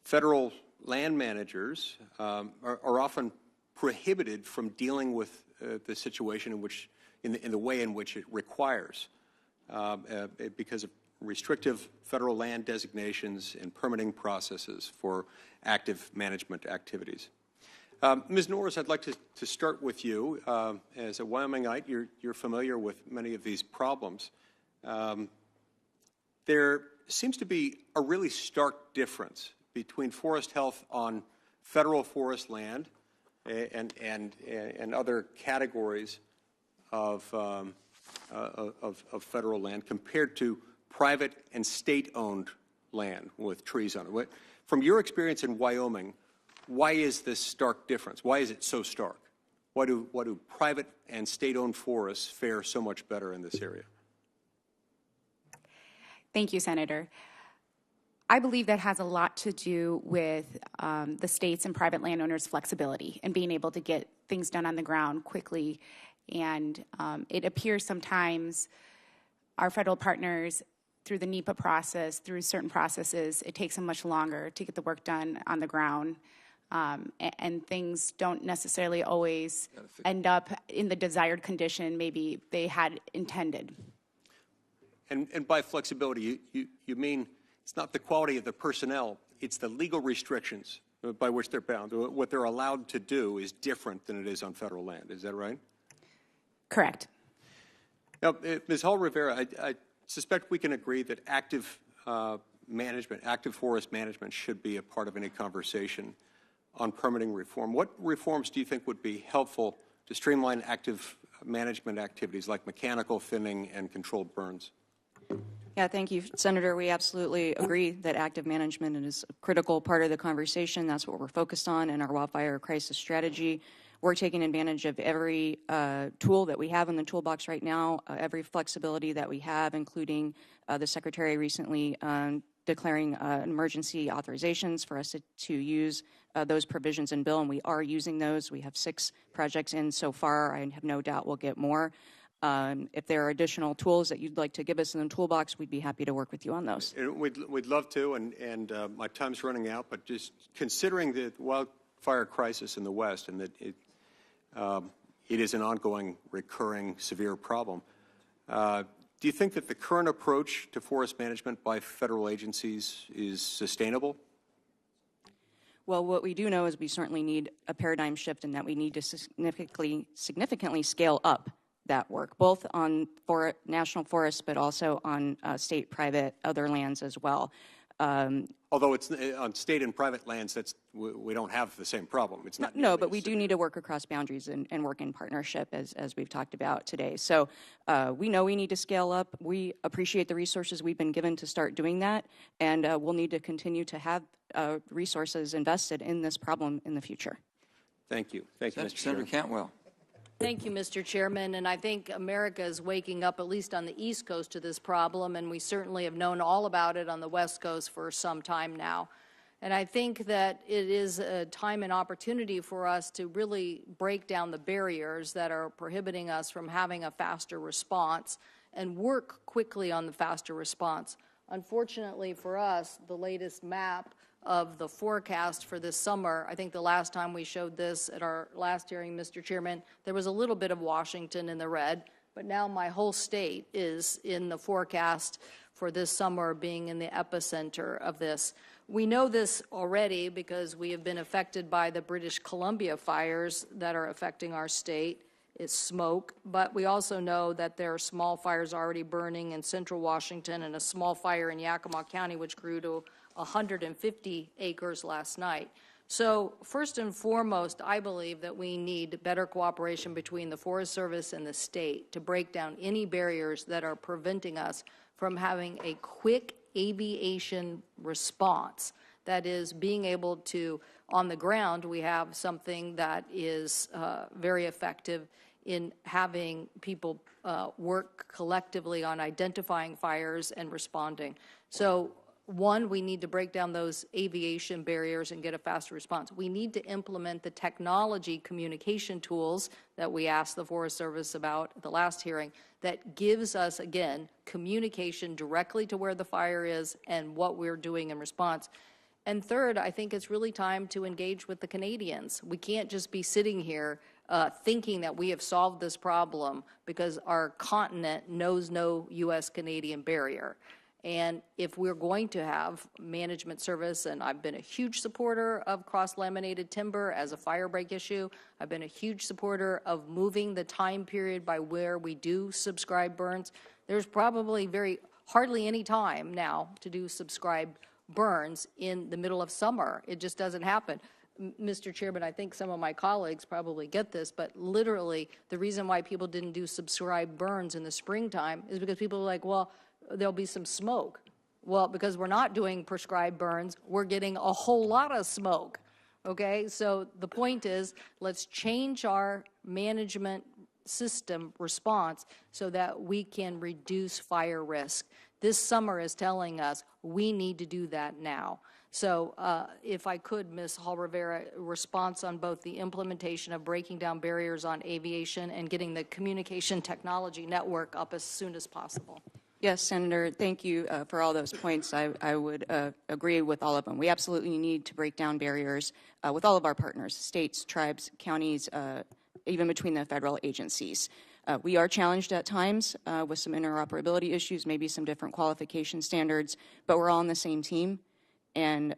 H: federal land managers are often prohibited from dealing with the situation in the way in which it requires, because of restrictive federal land designations and permitting processes for active management activities. Ms. Norris, I'd like to start with you. As a Wyomingite, you're familiar with many of these problems. There seems to be a really stark difference between forest health on federal forest land and other categories of federal land compared to private and state-owned land with trees on it. From your experience in Wyoming, why is this stark difference? Why is it so stark? Why do private and state-owned forests fare so much better in this area?
E: Thank you, Senator. I believe that has a lot to do with the states and private landowners' flexibility and being able to get things done on the ground quickly. And it appears sometimes our federal partners, through the NEPA process, through certain processes, it takes them much longer to get the work done on the ground. And things don't necessarily always end up in the desired condition maybe they had intended.
H: And by flexibility, you mean it's not the quality of the personnel, it's the legal restrictions by which they're bound. What they're allowed to do is different than it is on federal land. Is that right?
E: Correct.
H: Now, Ms. Hall-Rivera, I suspect we can agree that active management, active forest management should be a part of any conversation on permitting reform. What reforms do you think would be helpful to streamline active management activities like mechanical thinning and controlled burns?
D: Yeah, thank you, Senator. We absolutely agree that active management is a critical part of the conversation. That's what we're focused on in our wildfire crisis strategy. We're taking advantage of every tool that we have in the toolbox right now, every flexibility that we have, including the Secretary recently declaring emergency authorizations for us to use those provisions in bill, and we are using those. We have 6 projects in so far. I have no doubt we'll get more. If there are additional tools that you'd like to give us in the toolbox, we'd be happy to work with you on those.
H: We'd love to, and my time's running out, but just considering the wildfire crisis in the West and that it is an ongoing, recurring, severe problem, do you think that the current approach to forest management by federal agencies is sustainable?
D: Well, what we do know is we certainly need a paradigm shift and that we need to significantly scale up that work, both on national forests, but also on state, private, other lands as well.
H: Although it's on state and private lands, we don't have the same problem. It's not.
D: No, but we do need to work across boundaries and work in partnership, as we've talked about today. So we know we need to scale up. We appreciate the resources we've been given to start doing that, and we'll need to continue to have resources invested in this problem in the future.
H: Thank you. Thank you, Mr.
A: Senator
H: Chairman.
A: Cantwell.
I: Thank you, Mr. Chairman. And I think America is waking up, at least on the East Coast, to this problem, and we certainly have known all about it on the West Coast for some time now. And I think that it is a time and opportunity for us to really break down the barriers that are prohibiting us from having a faster response and work quickly on the faster response. Unfortunately for us, the latest map of the forecast for this summer, I think the last time we showed this at our last hearing, Mr. Chairman, there was a little bit of Washington in the red, but now my whole state is in the forecast for this summer being in the epicenter of this. We know this already because we have been affected by the British Columbia fires that are affecting our state. It's smoke, but we also know that there are small fires already burning in central Washington and a small fire in Yakima County which grew to 150 acres last night. So first and foremost, I believe that we need better cooperation between the Forest Service and the state to break down any barriers that are preventing us from having a quick aviation response. That is, being able to, on the ground, we have something that is very effective in having people work collectively on identifying fires and responding. So, one, we need to break down those aviation barriers and get a faster response. We need to implement the technology communication tools that we asked the Forest Service about at the last hearing that gives us, again, communication directly to where the fire is and what we're doing in response. And third, I think it's really time to engage with the Canadians. We can't just be sitting here thinking that we have solved this problem because our continent knows no U.S.-Canadian barrier. And if we're going to have management service, and I've been a huge supporter of cross-laminated timber as a fire break issue, I've been a huge supporter of moving the time period by where we do subscribe burns. There's probably hardly any time now to do subscribe burns in the middle of summer. It just doesn't happen. Mr. Chairman, I think some of my colleagues probably get this, but literally the reason why people didn't do subscribe burns in the springtime is because people are like, well, there'll be some smoke. Well, because we're not doing prescribed burns, we're getting a whole lot of smoke. Okay, so the point is, let's change our management system response so that we can reduce fire risk. This summer is telling us we need to do that now. So if I could, Ms. Hall-Rivera, response on both the implementation of breaking down barriers on aviation and getting the communication technology network up as soon as possible.
D: Yes, Senator, thank you for all those points. I would agree with all of them. We absolutely need to break down barriers with all of our partners, states, tribes, counties, even between the federal agencies. We are challenged at times with some interoperability issues, maybe some different qualification standards, but we're all on the same team. And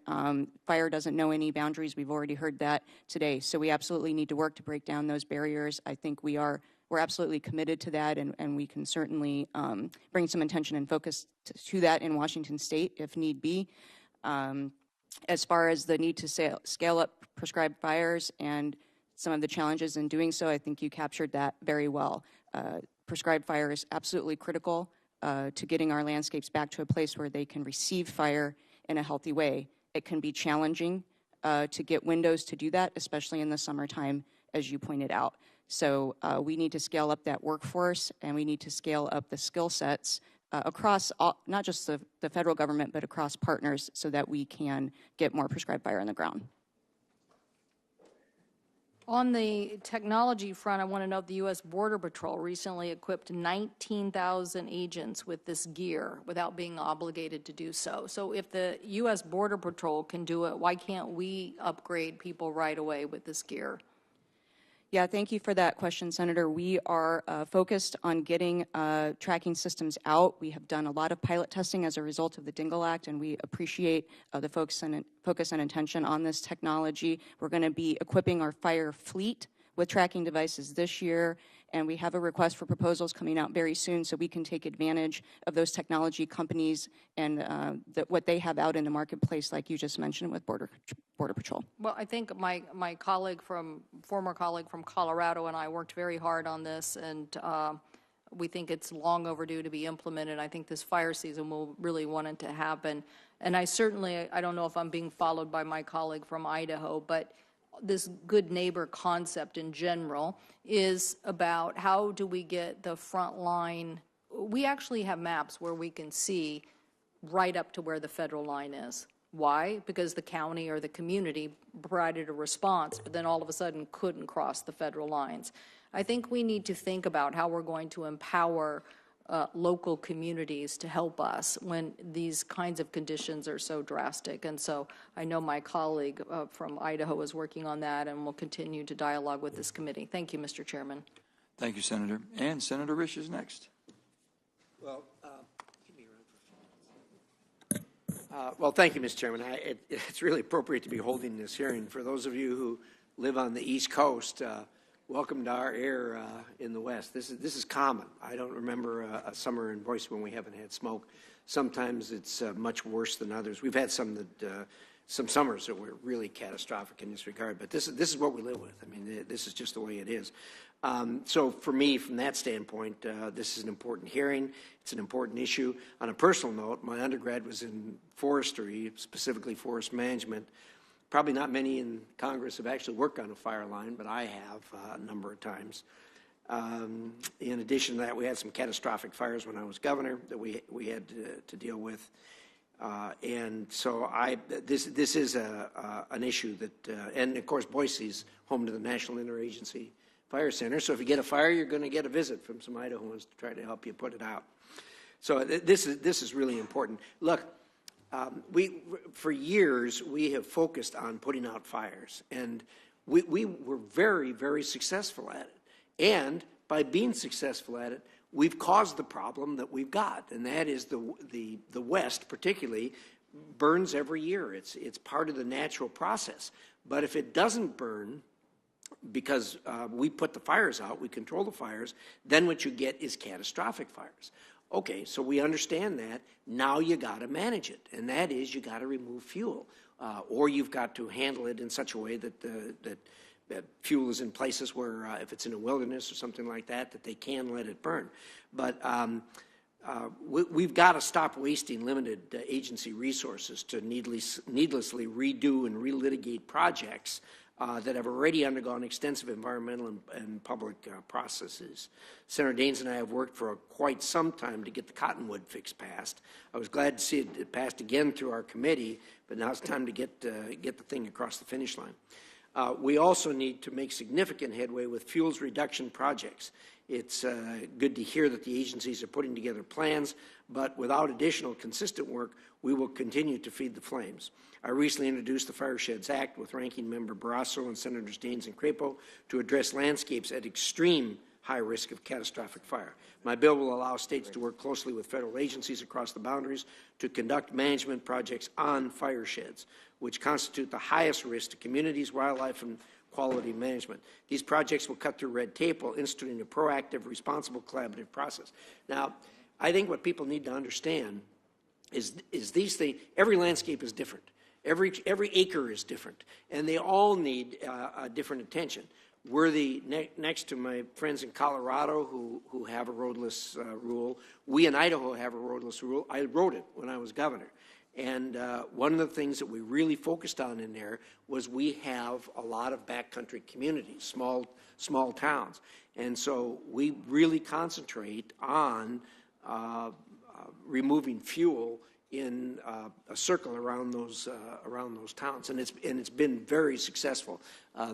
D: fire doesn't know any boundaries. We've already heard that today. So we absolutely need to work to break down those barriers. I think we're absolutely committed to that, and we can certainly bring some attention and focus to that in Washington State if need be. As far as the need to scale up prescribed fires and some of the challenges in doing so, I think you captured that very well. Prescribed fire is absolutely critical to getting our landscapes back to a place where they can receive fire in a healthy way. It can be challenging to get windows to do that, especially in the summertime, as you pointed out. So we need to scale up that workforce, and we need to scale up the skill sets across not just the federal government, but across partners so that we can get more prescribed fire on the ground.
I: On the technology front, I want to note the U.S. Border Patrol recently equipped 19,000 agents with this gear without being obligated to do so. So if the U.S. Border Patrol can do it, why can't we upgrade people right away with this gear?
D: Yeah, thank you for that question, Senator. We are focused on getting tracking systems out. We have done a lot of pilot testing as a result of the Dingell Act, and we appreciate the focus and attention on this technology. We're going to be equipping our fire fleet with tracking devices this year, and we have a request for proposals coming out very soon so we can take advantage of those technology companies and what they have out in the marketplace, like you just mentioned with Border Patrol.
I: Well, I think my former colleague from Colorado and I worked very hard on this, and we think it's long overdue to be implemented. I think this fire season will really want it to happen. And I don't know if I'm being followed by my colleague from Idaho, but this good neighbor concept in general is about how do we get the front line. We actually have maps where we can see right up to where the federal line is. Why? Because the county or the community provided a response, but then all of a sudden couldn't cross the federal lines. I think we need to think about how we're going to empower local communities to help us when these kinds of conditions are so drastic. And so I know my colleague from Idaho is working on that and will continue to dialogue with this committee. Thank you, Mr. Chairman.
A: Thank you, Senator. And Senator Risch is next.
J: Well, thank you, Mr. Chairman. It's really appropriate to be holding this hearing. For those of you who live on the East Coast, welcome to our air in the West. This is common. I don't remember a summer in Boise when we haven't had smoke. Sometimes it's much worse than others. We've had some summers that were really catastrophic in this regard, but this is what we live with. I mean, this is just the way it is. So for me, from that standpoint, this is an important hearing. It's an important issue. On a personal note, my undergrad was in forestry, specifically forest management. Probably not many in Congress have actually worked on a fire line, but I have a number of times. In addition to that, we had some catastrophic fires when I was governor that we had to deal with. And so this is an issue that, and of course Boise's home to the National Interagency Fire Center. So if you get a fire, you're going to get a visit from some Idahoans to try to help you put it out. So this is really important. Look, for years we have focused on putting out fires, and we were very, very successful at it. And by being successful at it, we've caused the problem that we've got, and that is the West particularly burns every year. It's part of the natural process. But if it doesn't burn, because we put the fires out, we control the fires, then what you get is catastrophic fires. Okay, so we understand that. Now you got to manage it, and that is you got to remove fuel, or you've got to handle it in such a way that fuel is in places where, if it's in a wilderness or something like that, that they can let it burn. But we've got to stop wasting limited agency resources to needlessly redo and relitigate projects that have already undergone extensive environmental and public processes. Senator Daines and I have worked for quite some time to get the Cottonwood fix passed. I was glad to see it passed again through our committee, but now it's time to get the thing across the finish line. We also need to make significant headway with fuels reduction projects. It's good to hear that the agencies are putting together plans, but without additional consistent work, we will continue to feed the flames. I recently introduced the Fire Sheds Act with Ranking Member Barrasso and Senators Daines and Crapo to address landscapes at extreme high risk of catastrophic fire. My bill will allow states to work closely with federal agencies across the boundaries to conduct management projects on fire sheds, which constitute the highest risk to communities, wildlife, and quality management. These projects will cut through red tape while instituting a proactive, responsible, collaborative process. Now, I think what people need to understand is these things, every landscape is different. Every acre is different, and they all need different attention. We're next to my friends in Colorado who have a roadless rule. We in Idaho have a roadless rule. I wrote it when I was governor. And one of the things that we really focused on in there was we have a lot of backcountry communities, small towns. And so we really concentrate on removing fuel in a circle around those towns, and it's been very successful.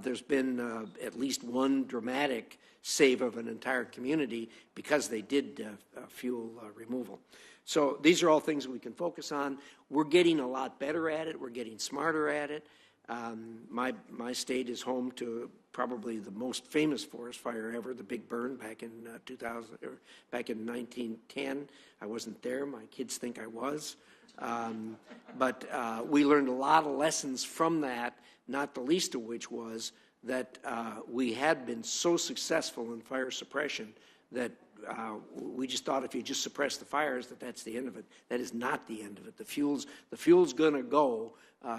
J: There's been at least one dramatic save of an entire community because they did fuel removal. So these are all things that we can focus on. We're getting a lot better at it. We're getting smarter at it. My state is home to probably the most famous forest fire ever, the Big Burn back in 1910. I wasn't there. My kids think I was. But we learned a lot of lessons from that, not the least of which was that we had been so successful in fire suppression that we just thought if you just suppress the fires that's the end of it. That is not the end of it. The fuel's going to go.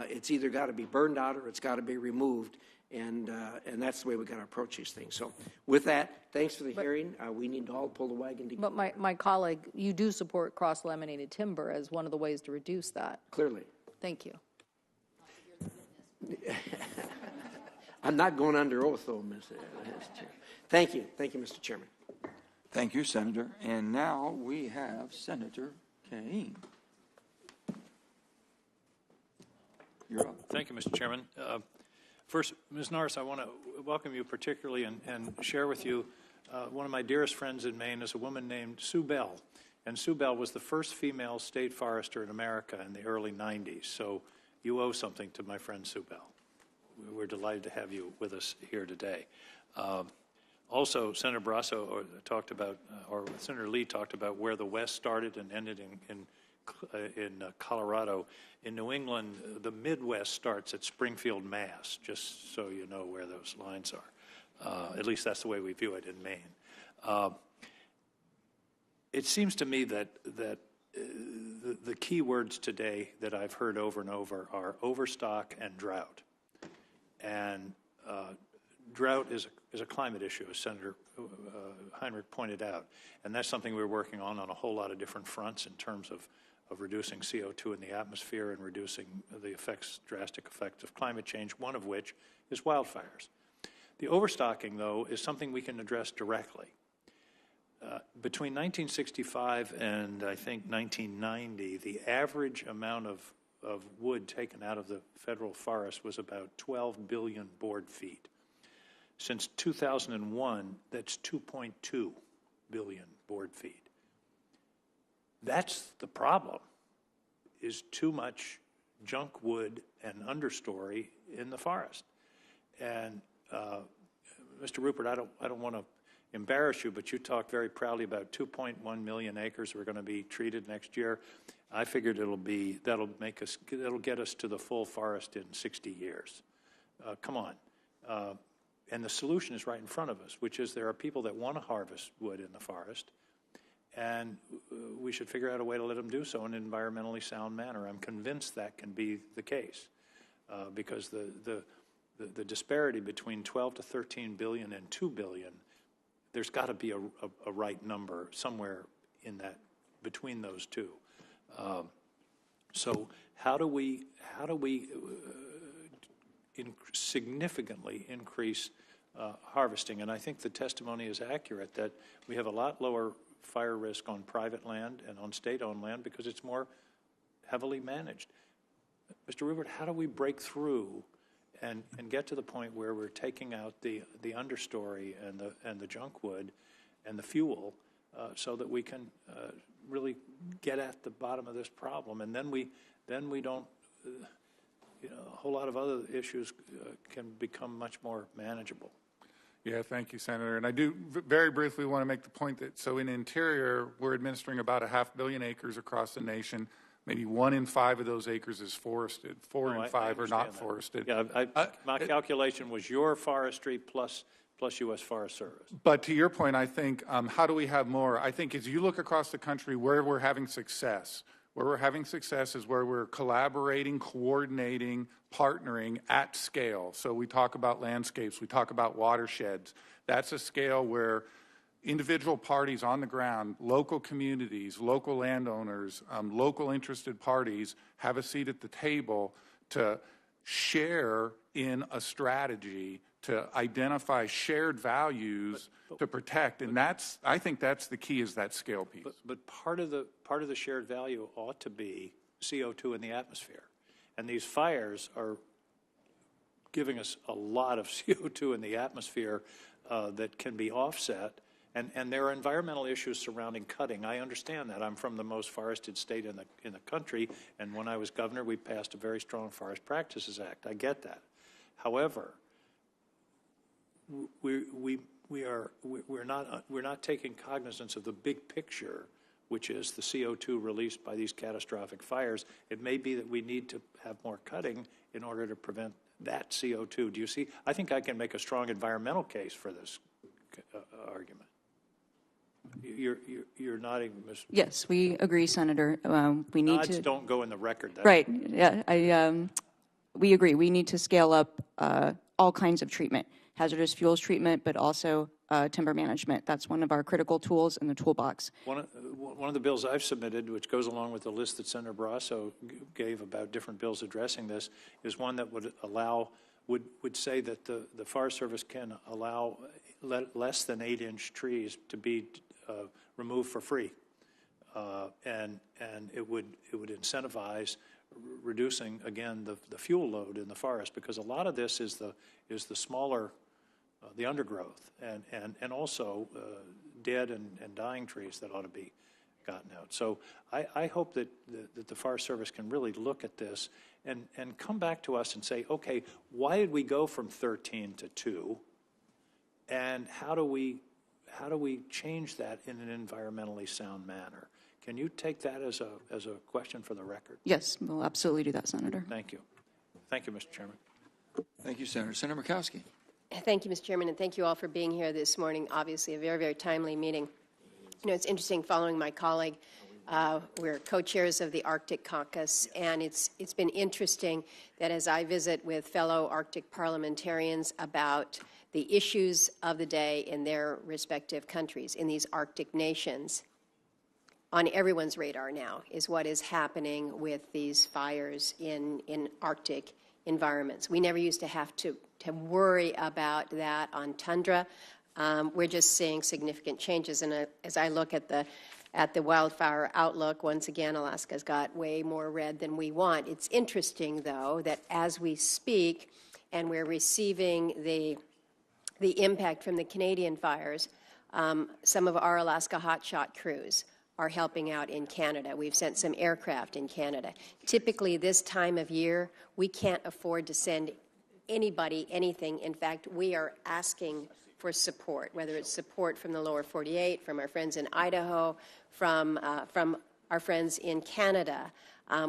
J: It's either got to be burned out or it's got to be removed. And that's the way we got to approach these things. So with that, thanks for the hearing. We need to all pull the wagon together.
I: But my colleague, you do support cross-laminated timber as one of the ways to reduce that.
J: Clearly.
I: Thank you.
J: I'm not going under oath, though, Mr. Chair. Thank you. Thank you, Mr. Chairman.
A: Thank you, Senator. And now we have Senator Kaine. You're up.
K: Thank you, Mr. Chairman. First, Ms. Norris, I want to welcome you particularly and share with you one of my dearest friends in Maine is a woman named Sue Bell. And Sue Bell was the first female state forester in America in the early 90s. So you owe something to my friend Sue Bell. We're delighted to have you with us here today. Also, Senator Barrasso talked about, or Senator Lee talked about where the West started and ended in Colorado. In New England, the Midwest starts at Springfield, Mass., just so you know where those lines are. At least that's the way we view it in Maine. It seems to me that the key words today that I've heard over and over are overstock and drought. And drought is a climate issue, as Senator Heinrich pointed out. And that's something we're working on a whole lot of different fronts in terms of reducing CO2 in the atmosphere and reducing the drastic effects of climate change, one of which is wildfires. The overstocking, though, is something we can address directly. Between 1965 and I think 1990, the average amount of wood taken out of the federal forest was about 12 billion board feet. Since 2001, that's 2.2 billion board feet. That's the problem, is too much junk wood and understory in the forest. And Mr. Rupert, I don't want to embarrass you, but you talked very proudly about 2.1 million acres are going to be treated next year. I figured that'll get us to the full forest in 60 years. Come on. And the solution is right in front of us, which is there are people that want to harvest wood in the forest, and we should figure out a way to let them do so in an environmentally sound manner. I'm convinced that can be the case, because the disparity between 12 to 13 billion and 2 billion, there's got to be a right number somewhere in that, between those two. So how do we significantly increase harvesting? And I think the testimony is accurate that we have a lot lower fire risk on private land and on state-owned land because it's more heavily managed. Mr. Rupert, how do we break through and get to the point where we're taking out the understory and the junk wood and the fuel so that we can really get at the bottom of this problem? And then we don't, a whole lot of other issues can become much more manageable.
C: Yeah, thank you, Senator. And I do very briefly want to make the point that, so in Interior, we're administering about 500 million acres across the nation. Maybe 1 in 5 of those acres is forested. 4 in 5 are not forested.
K: Yeah, my calculation was your forestry plus U.S. Forest Service.
C: But to your point, I think, how do we have more? I think as you look across the country where we're having success, is where we're collaborating, coordinating, partnering at scale. So we talk about landscapes, we talk about watersheds. That's a scale where individual parties on the ground, local communities, local landowners, local interested parties have a seat at the table to share in a strategy to identify shared values to protect, and I think that's the key, is that scale piece.
K: But part of the shared value ought to be CO2 in the atmosphere, and these fires are giving us a lot of CO2 in the atmosphere that can be offset, and there are environmental issues surrounding cutting. I understand that. I'm from the most forested state in the country, and when I was governor, we passed a very strong Forest Practices Act. I get that. However, we're not taking cognizance of the big picture, which is the CO2 released by these catastrophic fires. It may be that we need to have more cutting in order to prevent that CO2. Do you see? I think I can make a strong environmental case for this argument. You're nodding, Ms.
D: Yes, we agree, Senator. We need
K: Nods
D: to.
K: don't go in the record.
D: Right. Yeah. We agree. We need to scale up all kinds of treatment, hazardous fuels treatment, but also timber management. That's one of our critical tools in the toolbox.
K: One of the bills I've submitted, which goes along with the list that Senator Barrasso gave about different bills addressing this, is one that would allow would say that the Forest Service can allow less than 8-inch trees to be removed for free, and it would incentivize reducing again the fuel load in the forest, because a lot of this is the smaller the undergrowth and also dead and dying trees that ought to be gotten out. So I hope that the Forest Service can really look at this and come back to us and say, okay, why did we go from 13 to 2, and how do we change that in an environmentally sound manner? Can you take that as a question for the record?
D: Yes, we'll absolutely do that, Senator.
K: Thank you. Thank you, Mr. Chairman.
A: Thank you, Senator. Senator Murkowski.
L: Thank you, Mr. Chairman, and thank you all for being here this morning. Obviously, a very, very timely meeting. You know, it's interesting following my colleague. We're co-chairs of the Arctic Caucus, and it's been interesting that as I visit with fellow Arctic parliamentarians about the issues of the day in their respective countries, in these Arctic nations, on everyone's radar now is what is happening with these fires in Arctic environments. We never used to have to worry about that on tundra. We're just seeing significant changes, and as I look at the wildfire outlook, once again, Alaska's got way more red than we want. It's interesting, though, that as we speak and we're receiving the impact from the Canadian fires, some of our Alaska hotshot crews are helping out in Canada. We've sent some aircraft in Canada. Typically, this time of year, we can't afford to send anybody anything. In fact, we are asking for support, whether it's support from the lower 48, from our friends in Idaho, from our friends in Canada.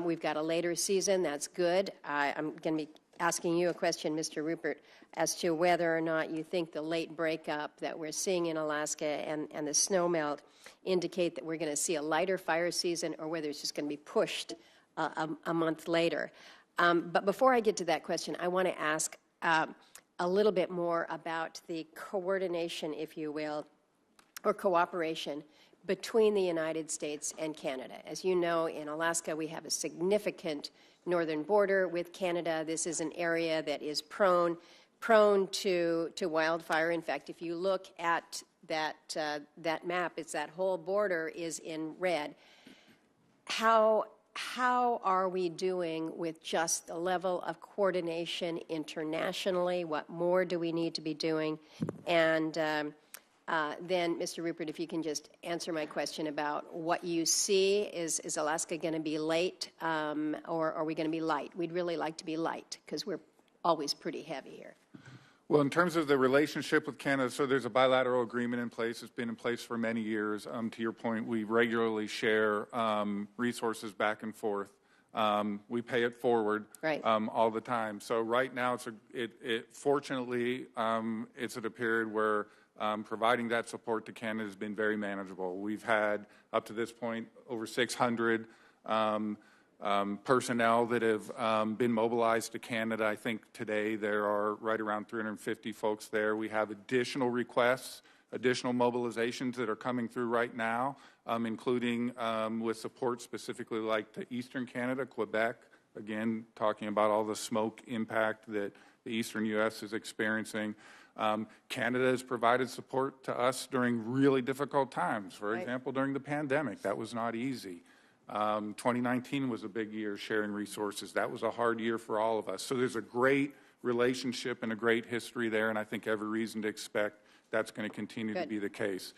L: We've got a later season. That's good. I'm going to be asking you a question, Mr. Rupert, as to whether or not you think the late breakup that we're seeing in Alaska and the snowmelt indicate that we're going to see a lighter fire season, or whether it's just going to be pushed a month later. But before I get to that question, I want to ask a little bit more about the coordination, if you will, or cooperation between the United States and Canada. As you know, in Alaska, we have a significant northern border with Canada. This is an area that is prone to wildfire. In fact, if you look at that map, it's that whole border is in red. How are we doing with just the level of coordination internationally? What more do we need to be doing? And then, Mr. Rupert, if you can just answer my question about what you see. Is Alaska going to be late, or are we going to be light? We'd really like to be light, because we're always pretty heavy here.
C: Well, in terms of the relationship with Canada, so there's a bilateral agreement in place. It's been in place for many years. To your point, we regularly share resources back and forth. We pay it forward all the time. So right now, fortunately, it's at a period where providing that support to Canada has been very manageable. We've had, up to this point, over 600 personnel that have been mobilized to Canada. I think today there are right around 350 folks there. We have additional requests, additional mobilizations that are coming through right now, including with support specifically like to Eastern Canada, Quebec, again, talking about all the smoke impact that the Eastern U.S. is experiencing. Canada has provided support to us during really difficult times. For example, during the pandemic, that was not easy. 2019 was a big year sharing resources. That was a hard year for all of us. So there's a great relationship and a great history there, and I think every reason to expect that's going to continue to be the case.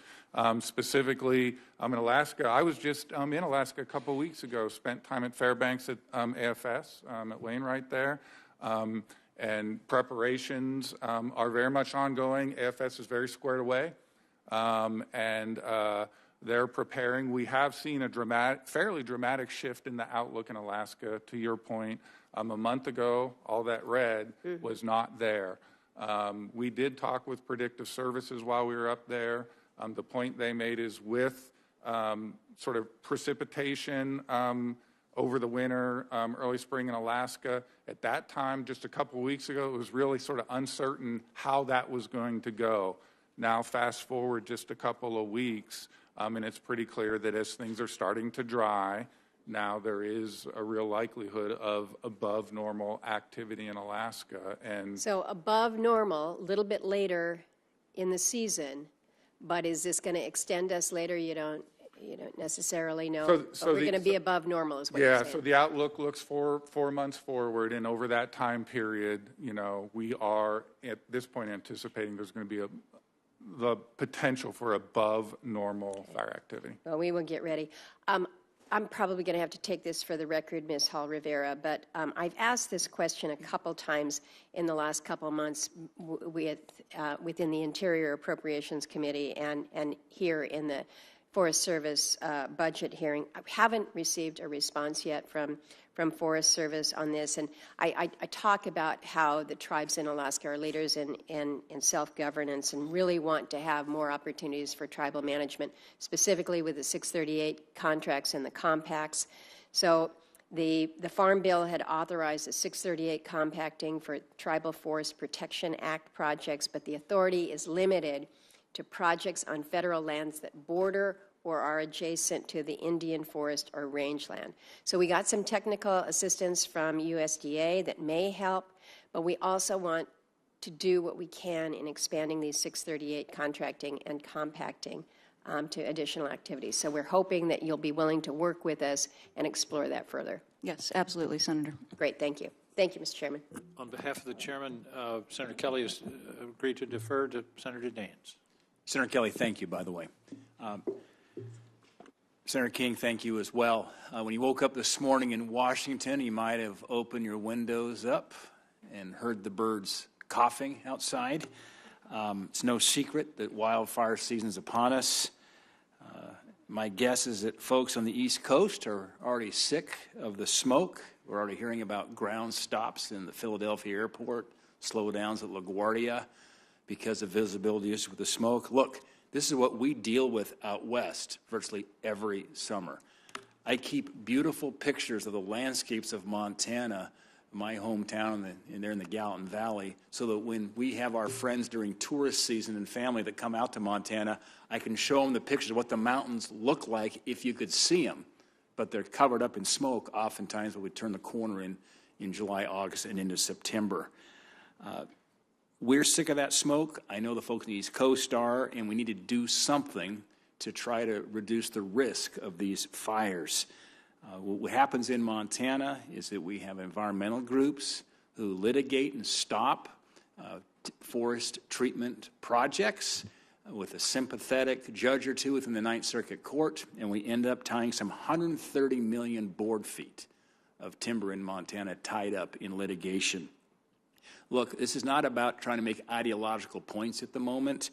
C: Specifically, I'm in Alaska. I was just in Alaska a couple weeks ago, spent time at Fairbanks at AFS, at Wainwright there. And preparations are very much ongoing. AFS is very squared away, and they're preparing. We have seen a fairly dramatic shift in the outlook in Alaska. To your point, a month ago, all that red was not there. We did talk with Predictive Services while we were up there. The point they made is with sort of precipitation over the winter, early spring in Alaska. At that time, just a couple weeks ago, it was really sort of uncertain how that was going to go. Now, fast forward just a couple of weeks, and it's pretty clear that as things are starting to dry now there is a real likelihood of above normal activity in Alaska. And
L: So above normal, a little bit later in the season, but is this going to extend us later? You don't necessarily know.
C: So
L: But we're going to be above normal is what you're saying.
C: so the outlook looks 4 months forward, and over that time period, we are at this point anticipating there's going to be the potential for above normal fire activity.
L: Well, we will get ready. I'm probably going to have to take this for the record, Ms. Hall-Rivera, but I've asked this question a couple times in the last couple months within the Interior Appropriations Committee and here in the Forest Service budget hearing. I haven't received a response yet from Forest Service on this, and I talk about how the tribes in Alaska are leaders in self-governance and really want to have more opportunities for tribal management, specifically with the 638 contracts and the compacts. So the Farm Bill had authorized the 638 compacting for Tribal Forest Protection Act projects, but the authority is limited to projects on federal lands that border or are adjacent to the Indian forest or rangeland. So we got some technical assistance from USDA that may help, but we also want to do what we can in expanding these 638 contracting and compacting to additional activities. So we're hoping that you'll be willing to work with us and explore that further.
D: Yes, absolutely, Senator.
L: Great, thank you. Thank you, Mr. Chairman.
K: On behalf of the chairman, Senator Kelly has agreed to defer to Senator Daines.
M: Senator Kelly, thank you, by the way. Senator King, thank you as well. When you woke up this morning in Washington, you might have opened your windows up and heard the birds coughing outside. It's no secret that wildfire season is upon us. My guess is that folks on the East Coast are already sick of the smoke. We're already hearing about ground stops in the Philadelphia airport, slowdowns at LaGuardia because of visibility issues with the smoke. Look, this is what we deal with out west virtually every summer. I keep beautiful pictures of the landscapes of Montana, my hometown, and there in the Gallatin Valley, so that when we have our friends during tourist season and family that come out to Montana, I can show them the pictures of what the mountains look like if you could see them. But they're covered up in smoke oftentimes when we turn the corner in July, August, and into September. We're sick of that smoke. I know the folks on the East Coast are, and we need to do something to try to reduce the risk of these fires. What happens in Montana is that we have environmental groups who litigate and stop forest treatment projects with a sympathetic judge or two within the Ninth Circuit Court, and we end up tying some 130 million board feet of timber in Montana tied up in litigation. Look, this is not about trying to make ideological points at the moment.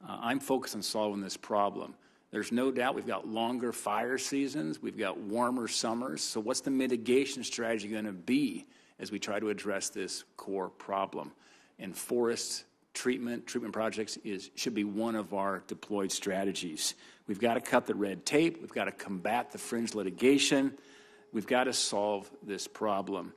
M: I'm focused on solving this problem. There's no doubt we've got longer fire seasons. We've got warmer summers. So what's the mitigation strategy going to be as we try to address this core problem? And forest treatment projects should be one of our deployed strategies. We've got to cut the red tape. We've got to combat the fringe litigation. We've got to solve this problem.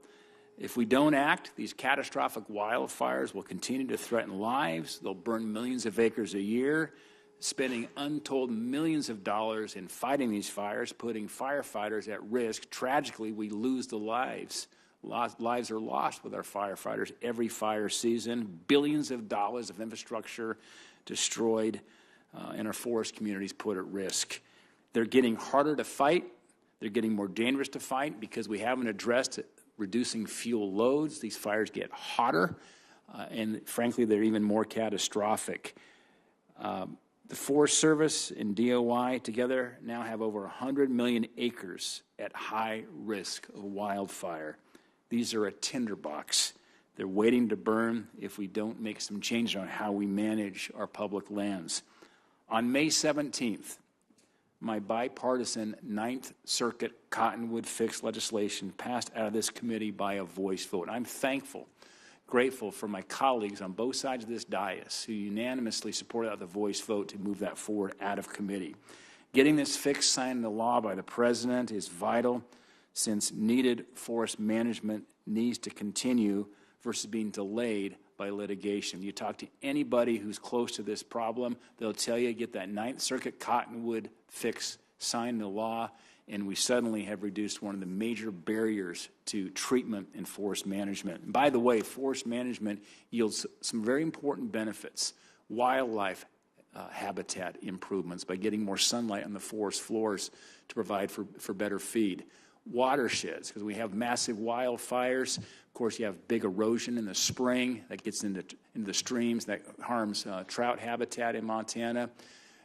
M: If we don't act, these catastrophic wildfires will continue to threaten lives. They'll burn millions of acres a year, spending untold millions of dollars in fighting these fires, putting firefighters at risk. Tragically, we lose the lives. Lives are lost with our firefighters every fire season. Billions of dollars of infrastructure destroyed, and our forest communities put at risk. They're getting harder to fight. They're getting more dangerous to fight because we haven't addressed reducing fuel loads. These fires get hotter, and frankly, they're even more catastrophic. The Forest Service and DOI together now have over 100 million acres at high risk of wildfire. These are a tinderbox. They're waiting to burn if we don't make some changes on how we manage our public lands. On May 17th, my bipartisan Ninth Circuit Cottonwood Fix legislation passed out of this committee by a voice vote. I'm thankful, grateful for my colleagues on both sides of this dais who unanimously supported out the voice vote to move that forward out of committee. Getting this fix signed into law by the President is vital, since needed forest management needs to continue versus being delayed by litigation. You talk to anybody who's close to this problem, they'll tell you get that Ninth Circuit Cottonwood Fix signed into law, and we suddenly have reduced one of the major barriers to treatment and forest management. And by the way, forest management yields some very important benefits. Wildlife habitat improvements by getting more sunlight on the forest floors to provide for better feed. Watersheds, because we have massive wildfires. Of course, you have big erosion in the spring that gets into the streams that harms trout habitat in Montana.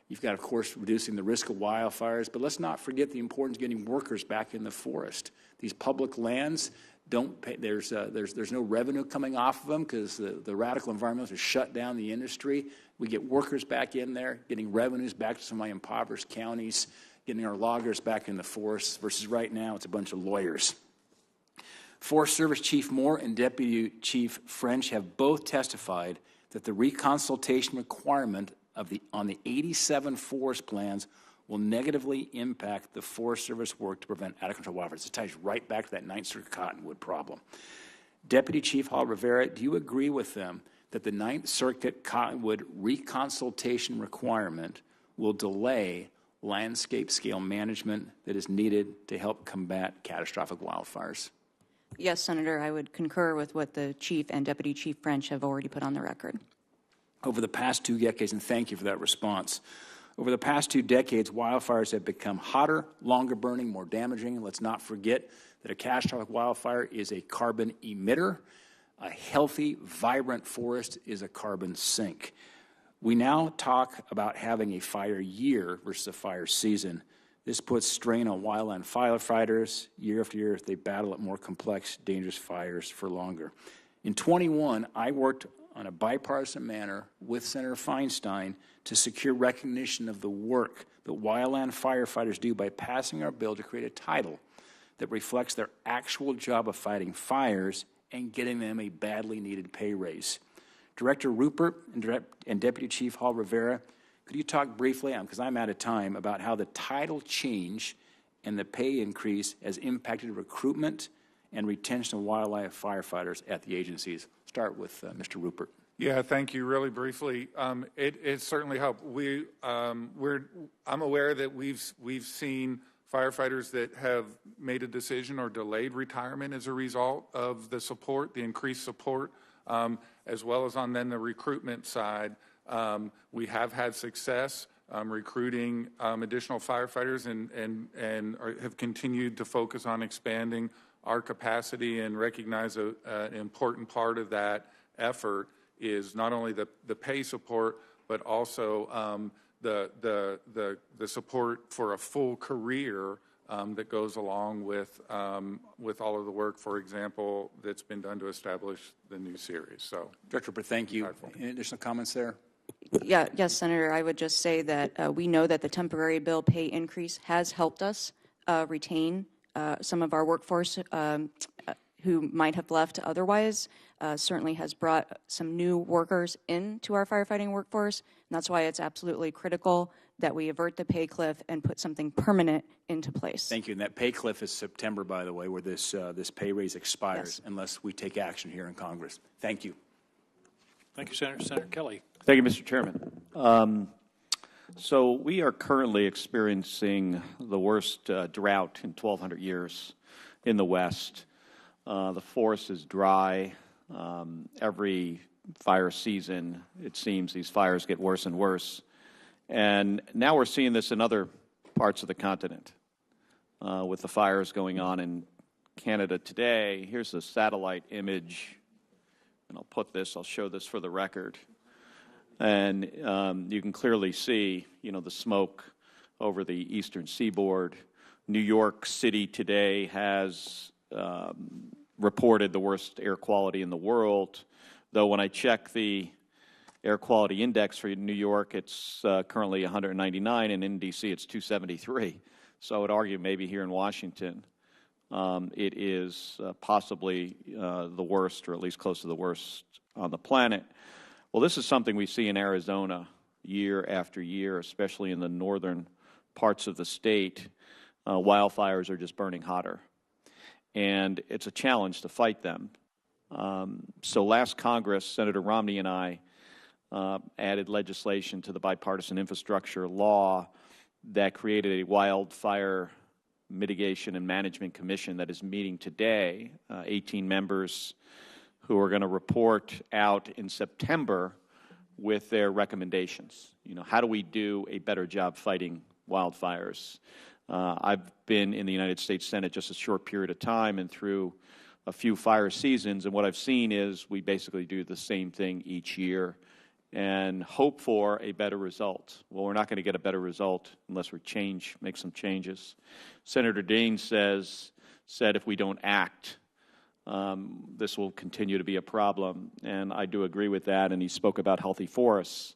M: You've got, of course, reducing the risk of wildfires, but let's not forget the importance of getting workers back in the forest. These public lands don't pay, there's no revenue coming off of them because the radical environmentalists have shut down the industry. We get workers back in there, getting revenues back to some of my impoverished counties, getting our loggers back in the forests, versus right now it's a bunch of lawyers. Forest Service Chief Moore and Deputy Chief French have both testified that the reconsultation requirement on the 87 forest plans will negatively impact the Forest Service work to prevent out-of-control wildfires. It ties right back to that 9th Circuit cottonwood problem. Deputy Chief Hall-Rivera, do you agree with them that the 9th Circuit cottonwood reconsultation requirement will delay landscape scale management that is needed to help combat catastrophic wildfires?
D: Yes, Senator, I would concur with what the Chief and Deputy Chief French have already put on the record.
M: Over the past 2 decades, and thank you for that response, over the past 2 decades, wildfires have become hotter, longer burning, more damaging. And let's not forget that a catastrophic wildfire is a carbon emitter. A healthy, vibrant forest is a carbon sink. We now talk about having a fire year versus a fire season. This puts strain on wildland firefighters. Year after year, they battle at more complex, dangerous fires for longer. In 21, I worked on a bipartisan manner with Senator Feinstein to secure recognition of the work that wildland firefighters do by passing our bill to create a title that reflects their actual job of fighting fires and getting them a badly needed pay raise. Director Rupert and Deputy Chief Hall-Rivera, could you talk briefly, because I'm out of time, about how the title change and the pay increase has impacted recruitment and retention of wildlife firefighters at the agencies? Start with Mr. Rupert.
C: Yeah, thank you. Really briefly, it certainly helped. I'm aware that we've seen firefighters that have made a decision or delayed retirement as a result of the support, the increased support, as well as on then the recruitment side. We have had success recruiting additional firefighters and have continued to focus on expanding our capacity, and recognize an important part of that effort is not only the pay support, but also the support for a full career that goes along with all of the work, for example, that's been done to establish the new series. So,
M: Director Rupert, thank you. Any additional comments there?
D: Yes, Senator, I would just say that we know that the temporary bill pay increase has helped us retain some of our workforce who might have left otherwise. Certainly has brought some new workers into our firefighting workforce, and that's why it's absolutely critical that we avert the pay cliff and put something permanent into place.
M: Thank you. And that pay cliff is September, by the way, where this pay raise expires,
D: yes,
M: unless we take action here in Congress. Thank you.
K: Thank you, Senator. Senator Kelly.
N: Thank you, Mr. Chairman. So we are currently experiencing the worst drought in 1,200 years in the West. The forest is dry. Every fire season, it seems these fires get worse and worse. And now we're seeing this in other parts of the continent with the fires going on in Canada today. Here's a satellite image, and I'll show this for the record. And you can clearly see, the smoke over the eastern seaboard. New York City today has reported the worst air quality in the world, though when I check the air quality index for New York, it's currently 199, and in D.C. it's 273. So I would argue maybe here in Washington it is possibly the worst, or at least close to the worst on the planet. Well, this is something we see in Arizona year after year, especially in the northern parts of the state. Wildfires are just burning hotter, and it's a challenge to fight them. So last Congress, Senator Romney and I added legislation to the bipartisan infrastructure law that created a wildfire Mitigation and Management Commission that is meeting today, 18 members who are going to report out in September with their recommendations. You know, how do we do a better job fighting wildfires? I've been in the United States Senate just a short period of time and through a few fire seasons, and what I've seen is we basically do the same thing each year and hope for a better result. Well, we're not going to get a better result unless we make some changes. Senator Dean said if we don't act, this will continue to be a problem, and I do agree with that, and he spoke about healthy forests.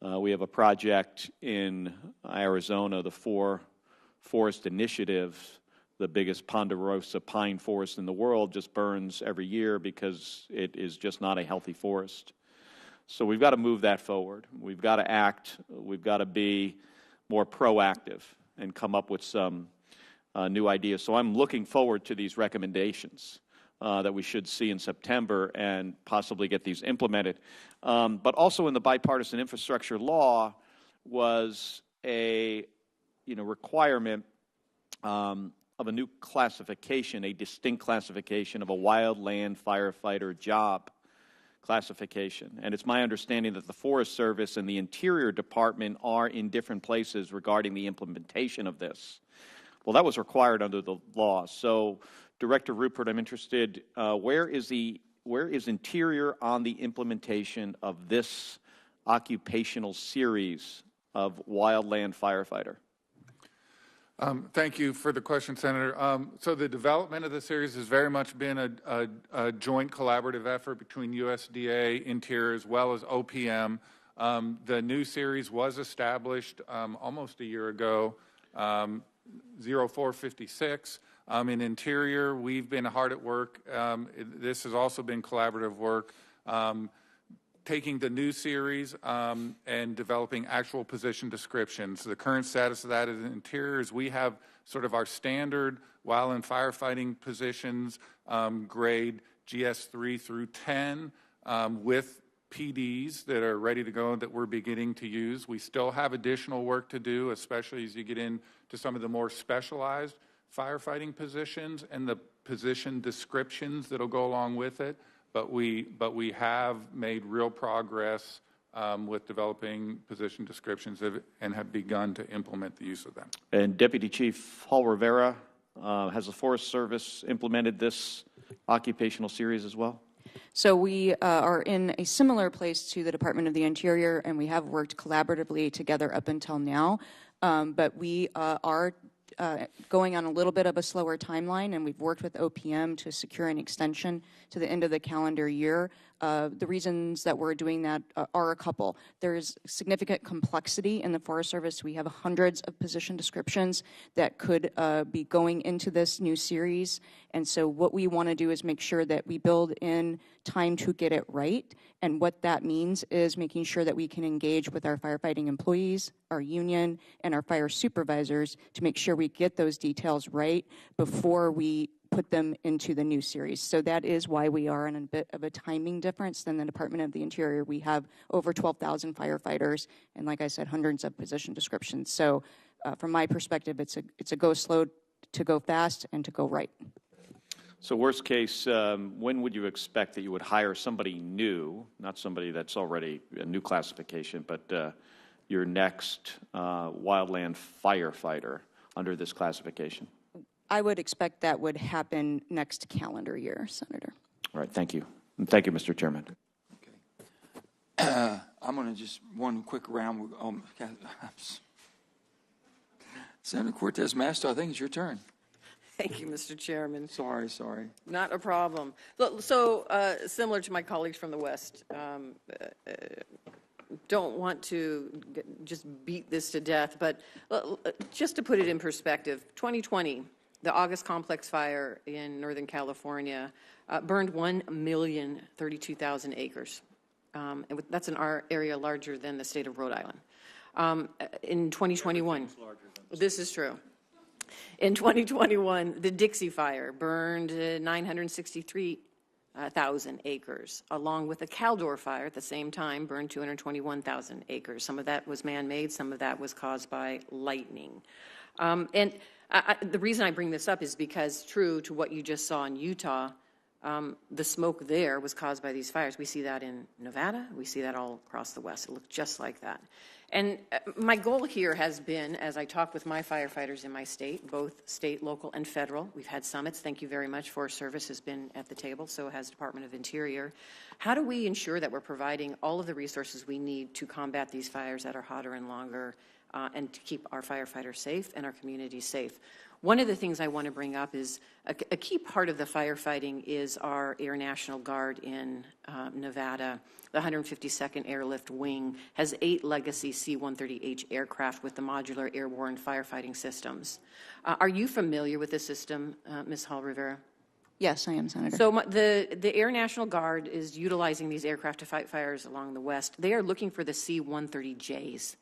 N: We have a project in Arizona, the Forest Initiative. The biggest ponderosa pine forest in the world just burns every year because it is just not a healthy forest. So we've got to move that forward. We've got to act. We've got to be more proactive and come up with some new ideas. So I'm looking forward to these recommendations that we should see in September and possibly get these implemented. But also in the bipartisan infrastructure law was a requirement of a new classification, a distinct classification of a wildland firefighter job classification. And it's my understanding that the Forest Service and the Interior Department are in different places regarding the implementation of this. Well, that was required under the law. So, Director Rupert, I'm interested, where is Interior on the implementation of this occupational series of wildland firefighter?
C: Thank you for the question, Senator. So the development of the series has very much been a joint collaborative effort between USDA, Interior, as well as OPM. The new series was established almost a year ago, 0456. In Interior, we've been hard at work. This has also been collaborative work. Taking the new series and developing actual position descriptions. The current status of that is in Interior is we have sort of our standard wildland firefighting positions, grade GS3 through 10, with PDs that are ready to go that we're beginning to use. We still have additional work to do, especially as you get into some of the more specialized firefighting positions and the position descriptions that'll go along with it. But we have made real progress with developing position descriptions and have begun to implement the use of them.
N: And Deputy Chief Hall-Rivera, has the Forest Service implemented this occupational series as well?
D: So we are in a similar place to the Department of the Interior, and we have worked collaboratively together up until now. But we are going on a little bit of a slower timeline, and we've worked with OPM to secure an extension to the end of the calendar year. The reasons that we're doing that are a couple. There's significant complexity in the Forest Service. We have hundreds of position descriptions that could be going into this new series, and so what we want to do is make sure that we build in time to get it right, and what that means is making sure that we can engage with our firefighting employees, our union, and our fire supervisors to make sure we get those details right before we put them into the new series. So that is why we are in a bit of a timing difference than the Department of the Interior. We have over 12,000 firefighters and, like I said, hundreds of position descriptions. So from my perspective, it's a go slow to go fast and to go right.
N: So worst case, when would you expect that you would hire somebody new, not somebody that's already a new classification, but your next wildland firefighter under this classification?
D: I would expect that would happen next calendar year, Senator.
N: All right, thank you. And thank you, Mr. Chairman.
A: Okay. I'm going to just one quick round. Senator Cortez Masto, I think it's your turn.
O: Thank you, Mr. Chairman.
A: Sorry.
O: Not a problem. So similar to my colleagues from the West, don't want to just beat this to death, but just to put it in perspective, 2020, the August complex fire in Northern California burned 1,032,000 acres. And that's an area larger than the state of Rhode Island. In 2021, this is true. In 2021, the Dixie Fire burned 963,000 acres, along with the Caldor Fire at the same time burned 221,000 acres. Some of that was man-made, some of that was caused by lightning. And The reason I bring this up is because, true to what you just saw in Utah, the smoke there was caused by these fires. We see that in Nevada. We see that all across the West. It looked just like that. And my goal here has been, as I talk with my firefighters in my state, both state, local, and federal, we've had summits. Thank you very much. Forest Service has been at the table, so has Department of Interior. How do we ensure that we're providing all of the resources we need to combat these fires that are hotter and longer, and to keep our firefighters safe and our communities safe? One of the things I want to bring up is a key part of the firefighting is our Air National Guard in Nevada. The 152nd Airlift Wing has 8 legacy C-130H aircraft with the modular airborne firefighting systems. Are you familiar with this system, Ms. Hall-Rivera?
D: Yes, I am, Senator.
O: So the Air National Guard is utilizing these aircraft to fight fires along the West. They are looking for the C-130Js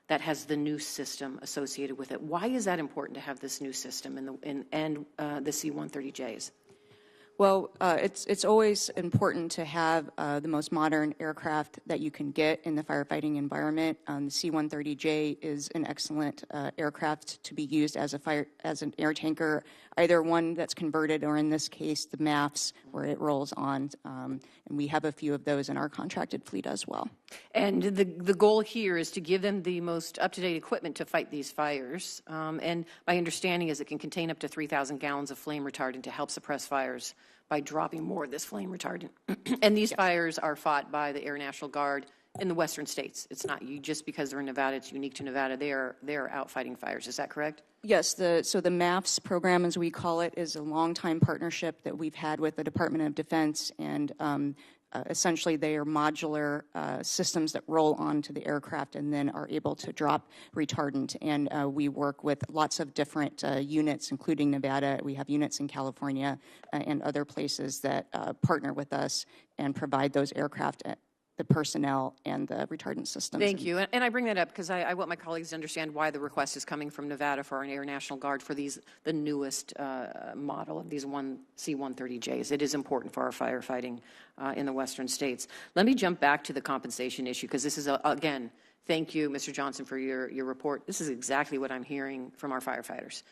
O: that has the new system associated with it. Why is that important to have this new system and the C-130Js?
D: Well, it's always important to have the most modern aircraft that you can get in the firefighting environment. The C-130J is an excellent aircraft to be used as an air tanker, either one that's converted or, in this case, the MAFs, where it rolls on. And we have a few of those in our contracted fleet as well.
O: And the goal here is to give them the most up-to-date equipment to fight these fires. And my understanding is it can contain up to 3,000 gallons of flame retardant to help suppress fires by dropping more of this flame retardant. And these fires are fought by the Air National Guard in the western states. It's not just because they're in Nevada, it's unique to Nevada. They are out fighting fires. Is that correct?
D: Yes, so the MAFs program, as we call it, is a long-time partnership that we've had with the Department of Defense, and essentially they are modular systems that roll onto the aircraft and then are able to drop retardant. And we work with lots of different units, including Nevada. We have units in California and other places that partner with us and provide those aircraft, the personnel, and the retardant systems.
O: Thank you. And I bring that up because I want my colleagues to understand why the request is coming from Nevada for an Air National Guard for the newest model of these C-130Js. It is important for our firefighting in the western states. Let me jump back to the compensation issue, because this is, again, thank you, Mr. Johnson, for your report. This is exactly what I'm hearing from our firefighters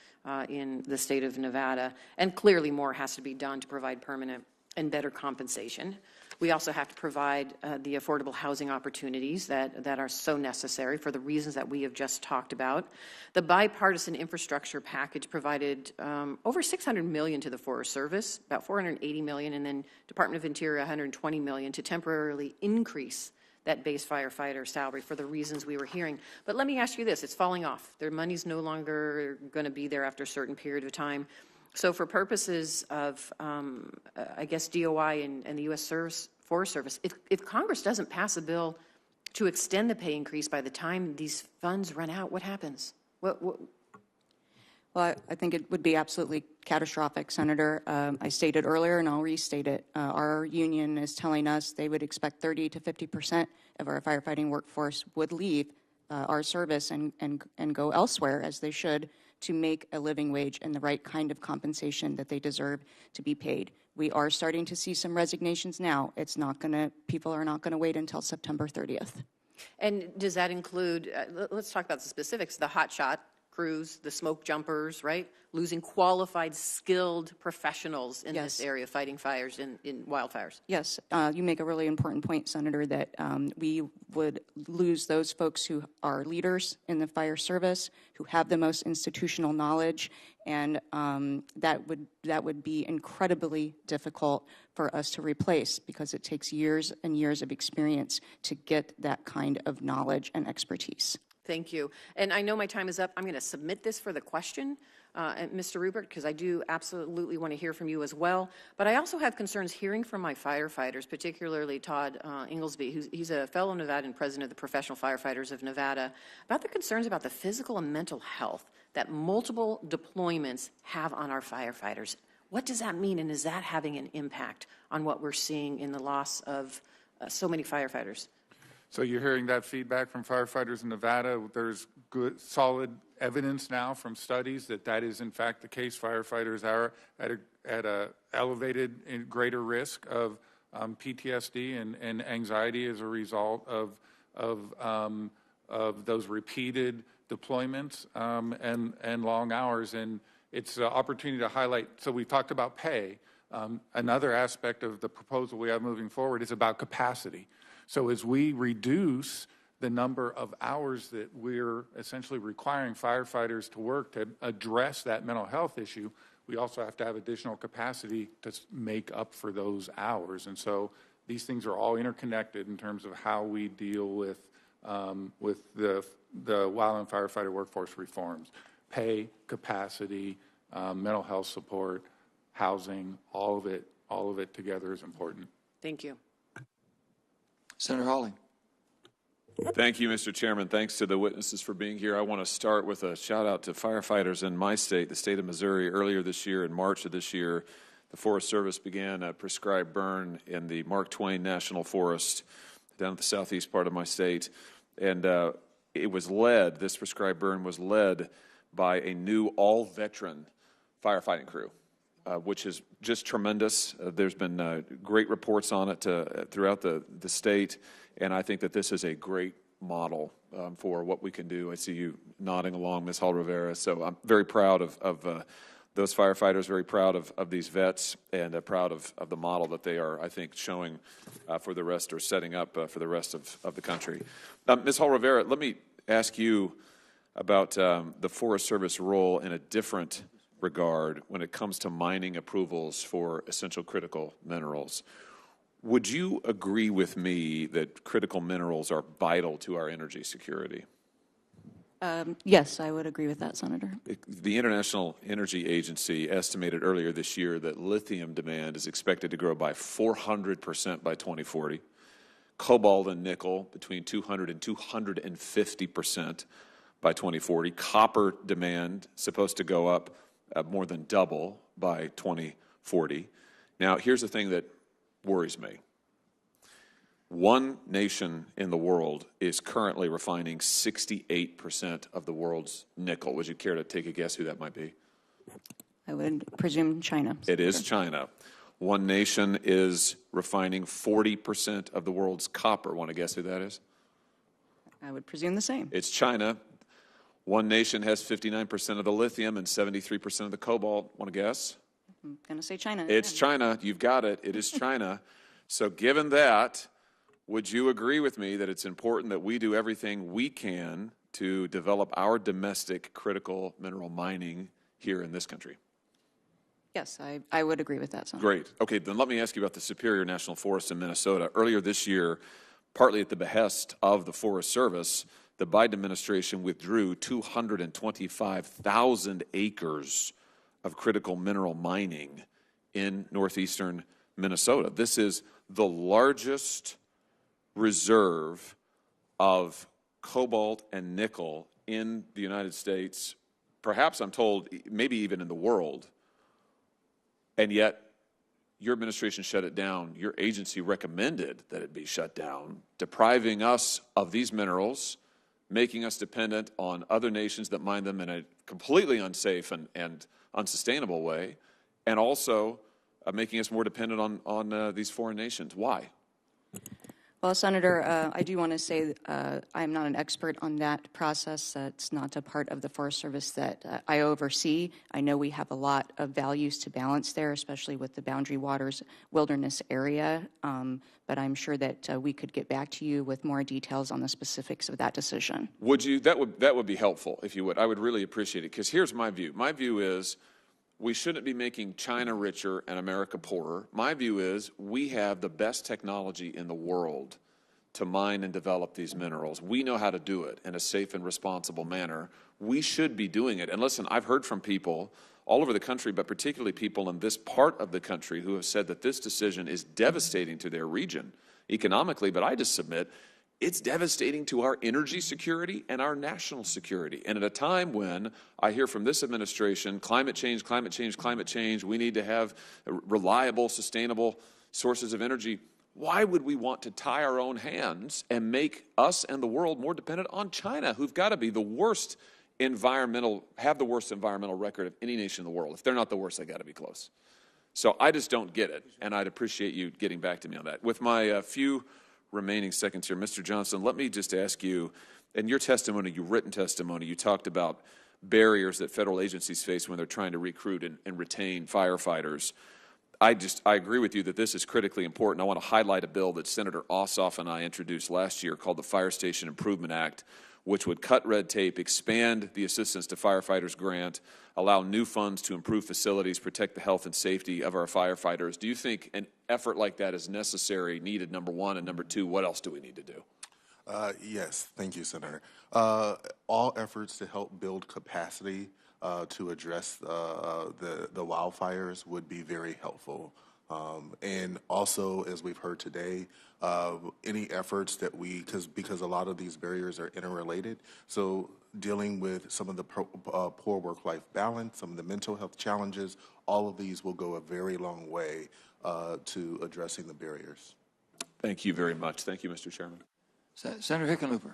O: in the state of Nevada. And clearly more has to be done to provide permanent and better compensation. We also have to provide the affordable housing opportunities that are so necessary for the reasons that we have just talked about. The bipartisan infrastructure package provided over $600 million to the Forest Service, about $480 million, and then Department of Interior $120 million to temporarily increase that base firefighter salary for the reasons we were hearing. But let me ask you this, it's falling off. Their money's no longer going to be there after a certain period of time. So for purposes of, I guess, DOI and the U.S. Forest Service, if Congress doesn't pass a bill to extend the pay increase by the time these funds run out, what happens?
D: Well, I think it would be absolutely catastrophic, Senator. I stated earlier, and I'll restate it, our union is telling us they would expect 30 to 50% of our firefighting workforce would leave our service and go elsewhere, as they should, to make a living wage and the right kind of compensation that they deserve to be paid. We are starting to see some resignations now. People are not going to wait until September 30th.
O: And does that include, let's talk about the specifics, the hotshot crews, the smoke jumpers, right? Losing qualified, skilled professionals in this area fighting fires in wildfires.
D: Yes, you make a really important point, Senator, that we would lose those folks who are leaders in the fire service, who have the most institutional knowledge, and that would be incredibly difficult for us to replace, because it takes years and years of experience to get that kind of knowledge and expertise.
O: Thank you. And I know my time is up. I'm going to submit this for the question, Mr. Rupert, because I do absolutely want to hear from you as well. But I also have concerns hearing from my firefighters, particularly Todd Inglesby, he's a fellow Nevadan and president of the Professional Firefighters of Nevada, about the concerns about the physical and mental health that multiple deployments have on our firefighters. What does that mean, and is that having an impact on what we're seeing in the loss of so many firefighters?
C: So you're hearing that feedback from firefighters in Nevada. There's good, solid evidence now from studies that is in fact the case. Firefighters are at a elevated and greater risk of PTSD and anxiety as a result of those repeated deployments and long hours. And It's an opportunity to highlight, so we've talked about pay. Another aspect of the proposal we have moving forward is about capacity. So as we reduce the number of hours that we're essentially requiring firefighters to work to address that mental health issue, we also have to have additional capacity to make up for those hours. And so these things are all interconnected in terms of how we deal with the wildland firefighter workforce reforms. Pay, capacity, mental health support, housing, all of it together is important.
O: Thank you.
A: Senator Hawley.
P: Thank you, Mr. Chairman. Thanks to the witnesses for being here. I want to start with a shout out to firefighters in my state, the state of Missouri. Earlier this year, in March of this year, the Forest Service began a prescribed burn in the Mark Twain National Forest down at the southeast part of my state. And it was led, this prescribed burn was led by a new all-veteran firefighting crew, which is just tremendous. There's been great reports on it throughout the state, and I think that this is a great model for what we can do. I see you nodding along, Ms. Hall-Rivera, so I'm very proud of those firefighters, very proud of these vets, and proud of the model that they are, I think, showing for the rest, or setting up for the rest of the country. Ms. Hall-Rivera, let me ask you about the Forest Service role in a different regard when it comes to mining approvals for essential critical minerals. Would you agree with me that critical minerals are vital to our energy security?
D: Yes, I would agree with that, Senator.
P: The International Energy Agency estimated earlier this year that lithium demand is expected to grow by 400% by 2040, cobalt and nickel between 200 and 250% by 2040, copper demand supposed to go up more than double by 2040. Now, here's the thing that worries me. One nation in the world is currently refining 68% of the world's nickel. Would you care to take a guess who that might be?
D: I would presume China.
P: It is China. One nation is refining 40% of the world's copper. Want to guess who that is?
D: I would presume the same.
P: It's China. One nation has 59% of the lithium and 73% of the cobalt. Want to guess?
D: I'm going to say China.
P: It's China. You've got it. It is China. So given that, would you agree with me that it's important that we do everything we can to develop our domestic critical mineral mining here in this country?
D: Yes, I would agree with that, Senator.
P: Great. Okay, then let me ask you about the Superior National Forest in Minnesota. Earlier this year, partly at the behest of the Forest Service, the Biden administration withdrew 225,000 acres of critical mineral mining in northeastern Minnesota. This is the largest reserve of cobalt and nickel in the United States, perhaps I'm told maybe even in the world, and yet your administration shut it down. Your agency recommended that it be shut down, depriving us of these minerals, making us dependent on other nations that mine them in a completely unsafe and unsustainable way, and also making us more dependent on these foreign nations. Why?
D: Well, Senator, I do want to say I'm not an expert on that process. That's not a part of the Forest Service that I oversee. I know we have a lot of values to balance there, especially with the Boundary Waters Wilderness area, but I'm sure that we could get back to you with more details on the specifics of that decision.
P: Would you? That would be helpful, if you would. I would really appreciate it, because here's my view. My view is we shouldn't be making China richer and America poorer. My view is we have the best technology in the world to mine and develop these minerals. We know how to do it in a safe and responsible manner. We should be doing it. And listen, I've heard from people all over the country, but particularly people in this part of the country, who have said that this decision is devastating to their region economically, but I just submit it's devastating to our energy security and our national security. And at a time when I hear from this administration, climate change, climate change, climate change, we need to have reliable, sustainable sources of energy, why would we want to tie our own hands and make us and the world more dependent on China, who've got to be the worst environmental record of any nation in the world? If they're not the worst, they got to be close. So I just don't get it, and I'd appreciate you getting back to me on that. With my few remaining seconds here, Mr. Johnson, let me just ask you, in your testimony, your written testimony, you talked about barriers that federal agencies face when they're trying to recruit and retain firefighters. I agree with you that this is critically important. I want to highlight a bill that Senator Ossoff and I introduced last year called the Fire Station Improvement Act, which would cut red tape, expand the Assistance to Firefighters grant, allow new funds to improve facilities, protect the health and safety of our firefighters. Do you think an effort like that is necessary, needed, number one, and number two, what else do we need to do?
F: Yes, thank you, Senator. All efforts to help build capacity to address the wildfires would be very helpful. And also, as we've heard today, any efforts that because a lot of these barriers are interrelated, so dealing with some of the poor work-life balance, some of the mental health challenges, all of these will go a very long way to addressing the barriers.
P: Thank you very much. Thank you, Mr. Chairman.
A: Senator Hickenlooper.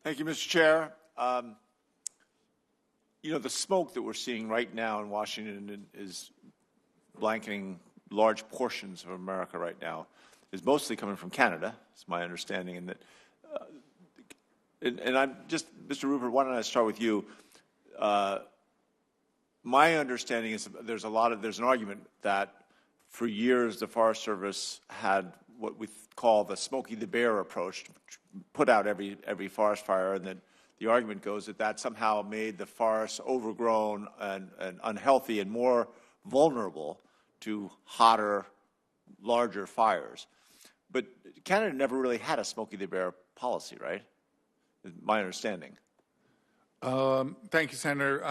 Q: Thank you, Mr. Chair. You know, the smoke that we're seeing right now in Washington is blanketing large portions of America right now is mostly coming from Canada, it's my understanding. And that, and I'm just, Mr. Rupert, why don't I start with you? My understanding is there's an argument that for years the Forest Service had what we call the Smokey the Bear approach, to put out every forest fire, and that the argument goes that that somehow made the forests overgrown and unhealthy and more vulnerable to hotter, larger fires. But Canada never really had a Smokey the Bear policy, right? Is my understanding.
C: Thank you, Senator.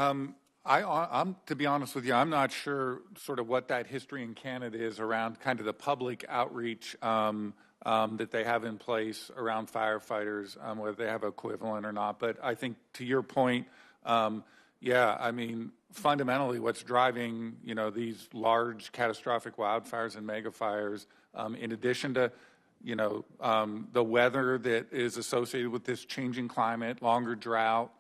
C: I'm, to be honest with you, I'm not sure sort of what that history in Canada is around kind of the public outreach that they have in place around firefighters, whether they have equivalent or not. But I think to your point, yeah, I mean, fundamentally what's driving, you know, these large catastrophic wildfires and mega fires, in addition to, you know, the weather that is associated with this changing climate, longer drought,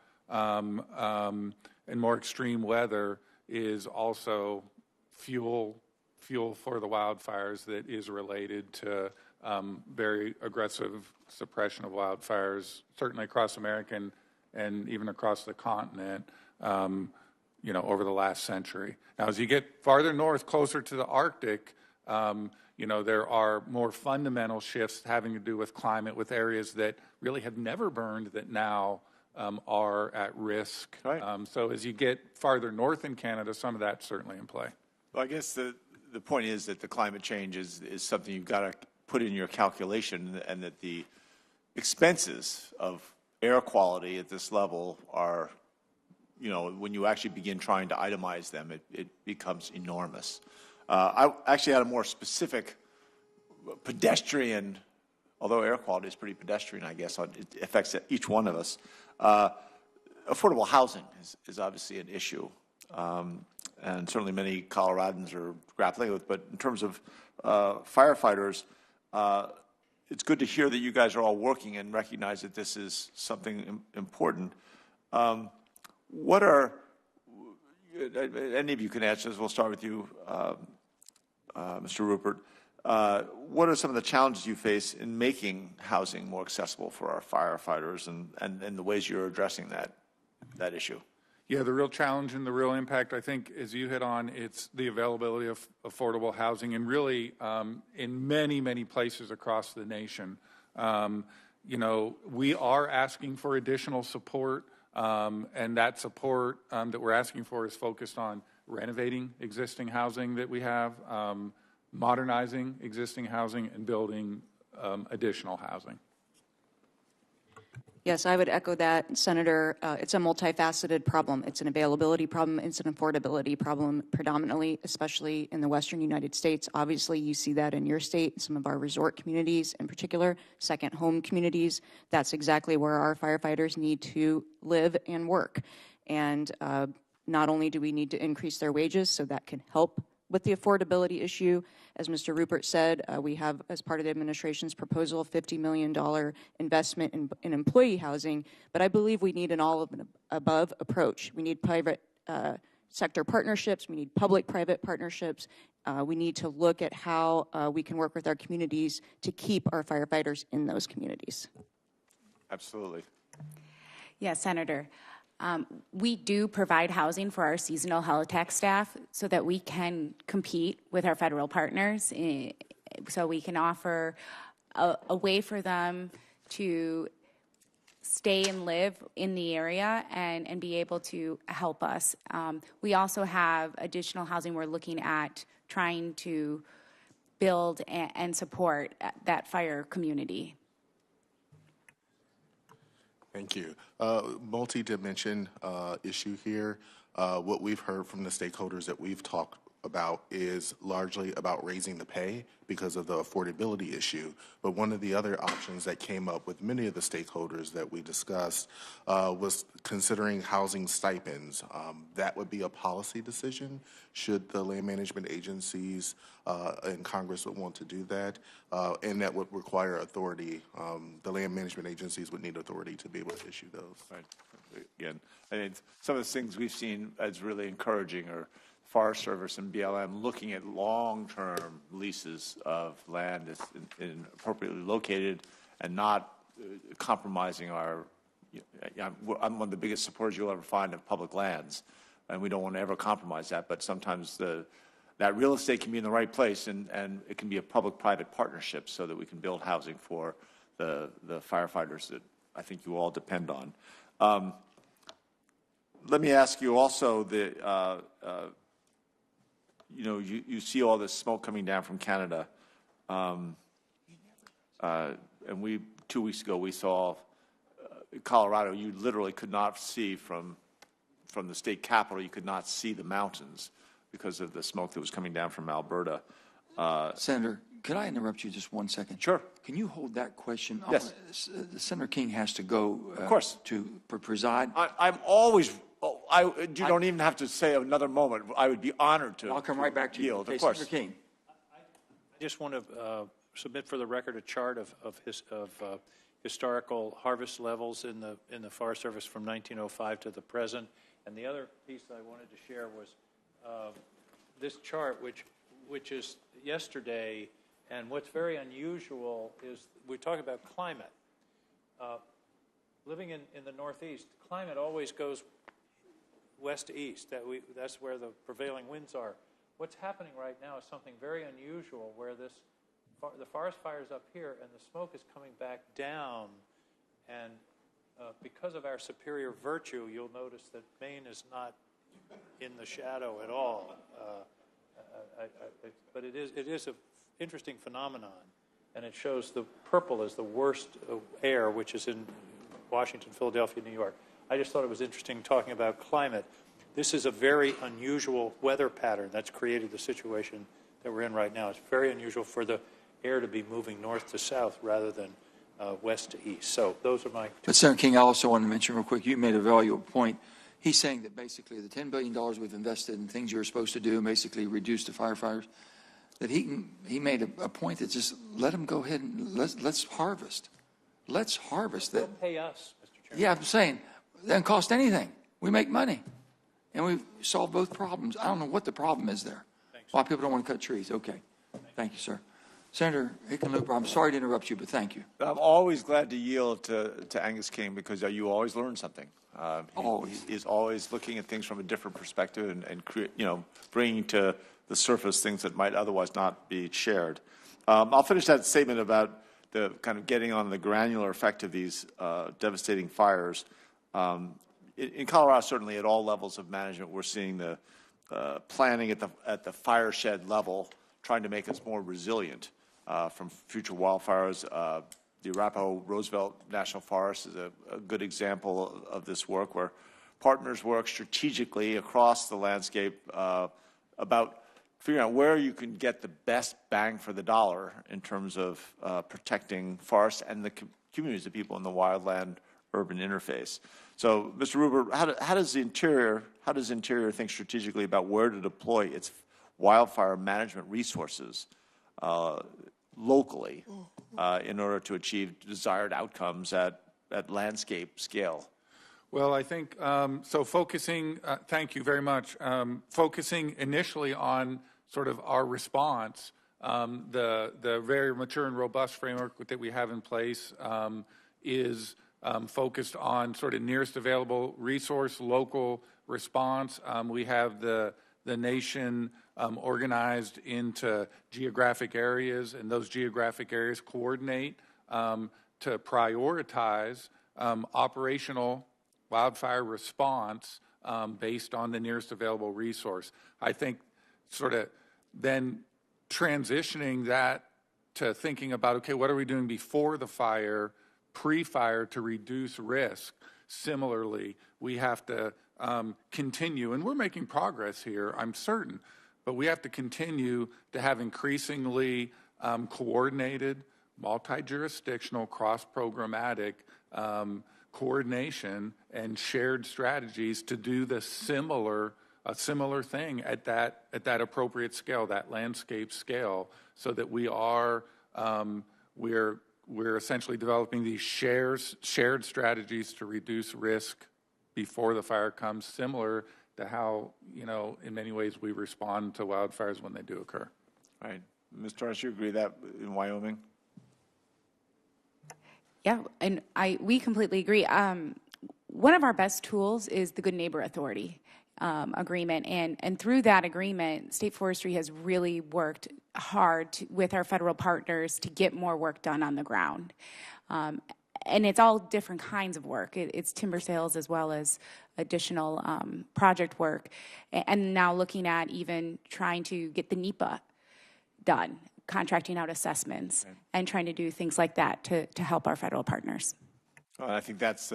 C: and more extreme weather, is also fuel for the wildfires that is related to very aggressive suppression of wildfires, certainly across America and even across the continent, you know, over the last century. Now, as you get farther north, closer to the Arctic, you know, there are more fundamental shifts having to do with climate, with areas that really have never burned that now are at risk.
Q: Right.
C: So as you get farther north in Canada, some of that's certainly in play.
Q: Well, I guess the point is that the climate change is something you've got to put in your calculation, and that the expenses of air quality at this level are, you know, when you actually begin trying to itemize them, it becomes enormous. I actually had a more specific pedestrian, although air quality is pretty pedestrian, I guess, it affects each one of us. Affordable housing is obviously an issue, and certainly many Coloradans are grappling with. But in terms of firefighters, it's good to hear that you guys are all working and recognize that this is something important. What are, any of you can answer this, we'll start with you, Mr. Rupert. What are some of the challenges you face in making housing more accessible for our firefighters, and the ways you're addressing that issue?
C: Yeah, the real challenge and the real impact, I think, as you hit on, it's the availability of affordable housing, and really in many, many places across the nation. You know, we are asking for additional support, and that support that we're asking for is focused on renovating existing housing that we have, modernizing existing housing, and building additional housing.
D: Yes, I would echo that, Senator. It's a multifaceted problem. It's an availability problem. It's an affordability problem, predominantly, especially in the western United States. Obviously, you see that in your state, some of our resort communities in particular, second home communities. That's exactly where our firefighters need to live and work. And not only do we need to increase their wages so that can help with the affordability issue, as Mr. Rupert said, we have, as part of the administration's proposal, a $50 million investment in employee housing, but I believe we need an all-of-the-above approach. We need private sector partnerships, we need public-private partnerships, we need to look at how we can work with our communities to keep our firefighters in those communities.
Q: Absolutely.
E: Yes, Senator. We do provide housing for our seasonal helitax staff so that we can compete with our federal partners, so we can offer a way for them to stay and live in the area and be able to help us. We also have additional housing we're looking at trying to build and support that fire community.
F: Thank you. Multi-dimension issue here. What we've heard from the stakeholders that we've talked about is largely about raising the pay because of the affordability issue. But one of the other options that came up with many of the stakeholders that we discussed was considering housing stipends. That would be a policy decision should the land management agencies and Congress would want to do that, and that would require authority. The land management agencies would need authority to be able to issue those.
Q: Right. Again, I mean, some of the things we've seen as really encouraging are Forest Service and BLM looking at long-term leases of land that's appropriately located and not compromising our. I'm one of the biggest supporters you'll ever find of public lands, and we don't want to ever compromise that. But sometimes that real estate can be in the right place, and it can be a public-private partnership so that we can build housing for the firefighters that I think you all depend on. Let me ask you also you see all this smoke coming down from Canada, and 2 weeks ago we saw Colorado. You literally could not see from the state capitol. You could not see the mountains because of the smoke that was coming down from Alberta.
A: Senator, could I interrupt you just 1 second?
Q: Sure.
A: Can you hold that question?
Q: Yes.
A: Senator King has to go.
Q: Of course.
A: To preside.
Q: I'm always. You don't even have to say another moment. I would be honored to.
A: I'll come right back to you.
Q: Yield,
A: Okay,
Q: of course.
A: Senator King.
K: I just want to submit for the record a chart of historical harvest levels in the Forest Service from 1905 to the present. And the other piece I wanted to share was this chart, which is yesterday. And what's very unusual is we talk about climate. Living in the Northeast, climate always goes west to east. That's where the prevailing winds are. What's happening right now is something very unusual, where the forest fire is up here and the smoke is coming back down. And because of our superior virtue, you'll notice that Maine is not in the shadow at all. But it is an interesting phenomenon, and it shows the purple is the worst air, which is in Washington, Philadelphia, New York. I just thought it was interesting talking about climate. This is a very unusual weather pattern that's created the situation that we're in right now. It's very unusual for the air to be moving north to south rather than west to east. So those are my.
A: But Senator King, I also want to mention real quick, you made a valuable point. He's saying that basically the $10 billion we've invested in things you're supposed to do, basically reduce the firefighters, that he made a point that just let them go ahead and let's harvest. Let's harvest that.
K: They'll pay us, Mr. Chairman.
A: Yeah, I'm saying it doesn't cost anything. We make money, and we've solved both problems. I don't know what the problem is there.
K: Thanks.
A: Why people don't want to cut trees. Okay. Thank you, sir. Senator Hickenlooper, I'm sorry to interrupt you, but thank you.
Q: I'm always glad to yield to Angus King because you always learn something.
A: Always.
Q: He is always looking at things from a different perspective and bringing to the surface things that might otherwise not be shared. I'll finish that statement about the kind of getting on the granular effect of these devastating fires. In Colorado, certainly at all levels of management, we're seeing the planning at the fire shed level, trying to make us more resilient from future wildfires. The Arapahoe-Roosevelt National Forest is a good example of this work, where partners work strategically across the landscape about figuring out where you can get the best bang for the dollar in terms of protecting forests and the communities of people in the wildland-urban interface. So, Mr. Ruber, how does Interior think strategically about where to deploy its wildfire management resources locally in order to achieve desired outcomes at landscape scale?
C: Well, I think, so focusing, thank you very much, focusing initially on sort of our response, the very mature and robust framework that we have in place is focused on sort of nearest available resource, local response. We have the nation organized into geographic areas, and those geographic areas coordinate to prioritize operational wildfire response based on the nearest available resource. I think sort of then transitioning that to thinking about, okay, what are we doing before the fire, pre-fire, to reduce risk? Similarly, we have to continue, and we're making progress here, I'm certain, but we have to continue to have increasingly coordinated, multi-jurisdictional, cross-programmatic coordination and shared strategies to do a similar thing at that appropriate scale, that landscape scale, so that we're essentially developing these shared strategies to reduce risk before the fire comes, similar to how, in many ways we respond to wildfires when they do occur.
Q: All right. Ms. Torres, you agree that in Wyoming?
E: Yeah, and we completely agree. One of our best tools is the Good Neighbor Authority agreement, and through that agreement, State Forestry has really worked hard with our federal partners to get more work done on the ground. And it's all different kinds of work. It's timber sales as well as additional project work, and now looking at even trying to get the NEPA done, contracting out assessments, and trying to do things like that to help our federal partners.
Q: Well, I think that's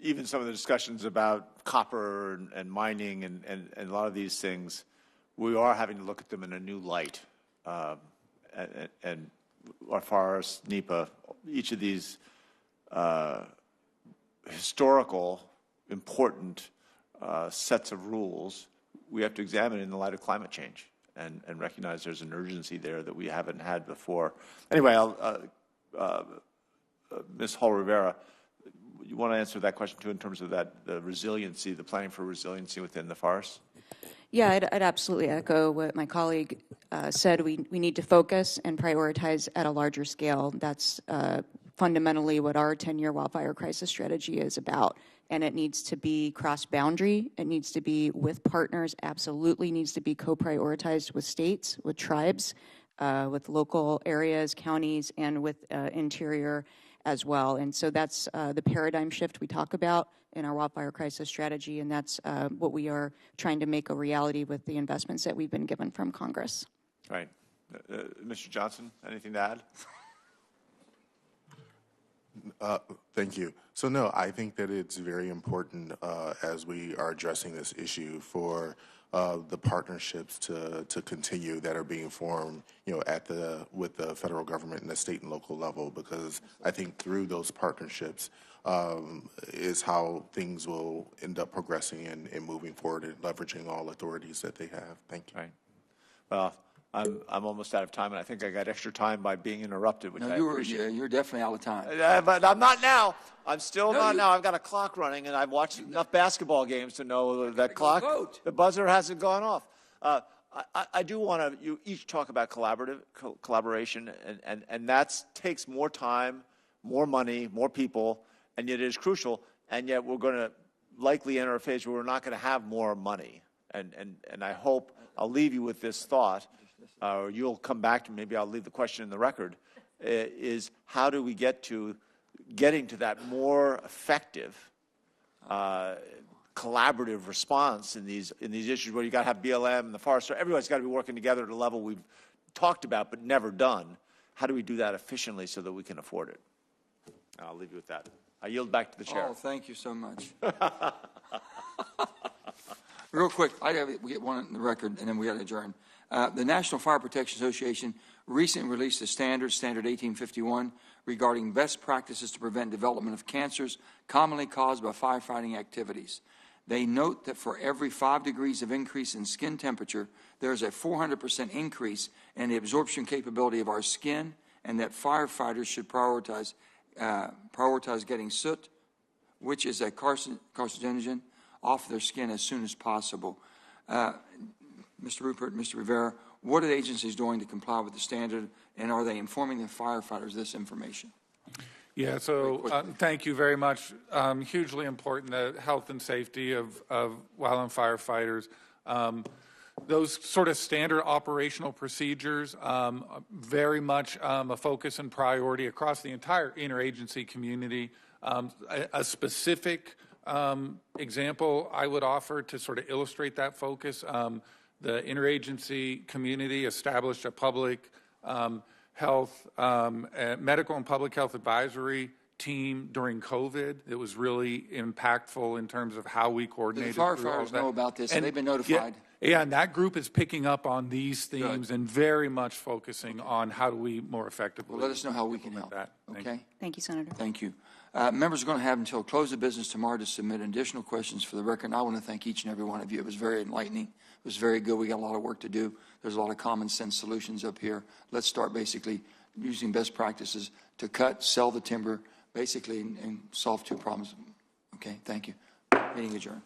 Q: even some of the discussions about copper and mining and a lot of these things, we are having to look at them in a new light. And our forest, NEPA, each of these historical, important sets of rules, we have to examine in the light of climate change and recognize there's an urgency there that we haven't had before. Anyway, Ms. Hall-Rivera, you want to answer that question too in terms of the resiliency, the planning for resiliency within the forest?
D: Yeah, I'd absolutely echo what my colleague said. We need to focus and prioritize at a larger scale. That's fundamentally what our 10-year wildfire crisis strategy is about. And it needs to be cross-boundary. It needs to be with partners, absolutely needs to be co-prioritized with states, with tribes, with local areas, counties, and with interior as well. And so that's the paradigm shift we talk about in our wildfire crisis strategy, and that's what we are trying to make a reality with the investments that we've been given from Congress.
Q: All right. Mr. Johnson, anything to add?
F: Thank you. So no, I think that it's very important as we are addressing this issue for the partnerships to continue that are being formed, with the federal government and the state and local level, because I think through those partnerships is how things will end up progressing and moving forward and leveraging all authorities that they have. Thank you.
Q: Right. Well, I'm almost out of time, and I think I got extra time by being interrupted, which I appreciate.
A: You're definitely out of time.
Q: But I'm not now. I'm still not now. I've got a clock running, and I've watched enough basketball games to know that clock, the buzzer hasn't gone off. I do want to, you each talk about collaboration, and that takes more time, more money, more people, and yet it is crucial, and yet we're going to likely enter a phase where we're not going to have more money. And I hope I'll leave you with this thought, or you'll come back to me, maybe I'll leave the question in the record, is how do we getting to that more effective collaborative response in these issues where you got to have BLM and the Forest Service, everybody's got to be working together at a level we've talked about but never done. How do we do that efficiently so that we can afford it? I'll leave you with that. I yield back to the chair.
A: Oh, thank you so much. Real quick, we get one in the record, and then we got to adjourn. The National Fire Protection Association recently released a standard 1851, regarding best practices to prevent development of cancers commonly caused by firefighting activities. They note that for every 5 degrees of increase in skin temperature, there is a 400% increase in the absorption capability of our skin, and that firefighters should prioritize getting soot, which is a carcinogen, off their skin as soon as possible. Mr. Rupert, Mr. Rivera, what are the agencies doing to comply with the standard, and are they informing the firefighters this information?
C: Yeah, so thank you very much. Hugely important, the health and safety of wildland firefighters. Those sort of standard operational procedures, very much a focus and priority across the entire interagency community. A specific example I would offer to sort of illustrate that focus, the interagency community established a public health, medical and public health advisory team during COVID. It was really impactful in terms of how we coordinated.
A: The firefighters know about this, and they've been notified.
C: Yeah, and that group is picking up on these themes and very much focusing on how do we more effectively.
A: Well, let us know how we can help.
C: That.
A: Okay?
D: Thank you, Senator.
A: Thank you. Members are going to have until close of business tomorrow to submit additional questions for the record. And I want to thank each and every one of you. It was very enlightening. It was very good. We got a lot of work to do. There's a lot of common sense solutions up here. Let's start basically using best practices to cut, sell the timber, basically, and solve two problems. Okay, thank you. Meeting adjourned.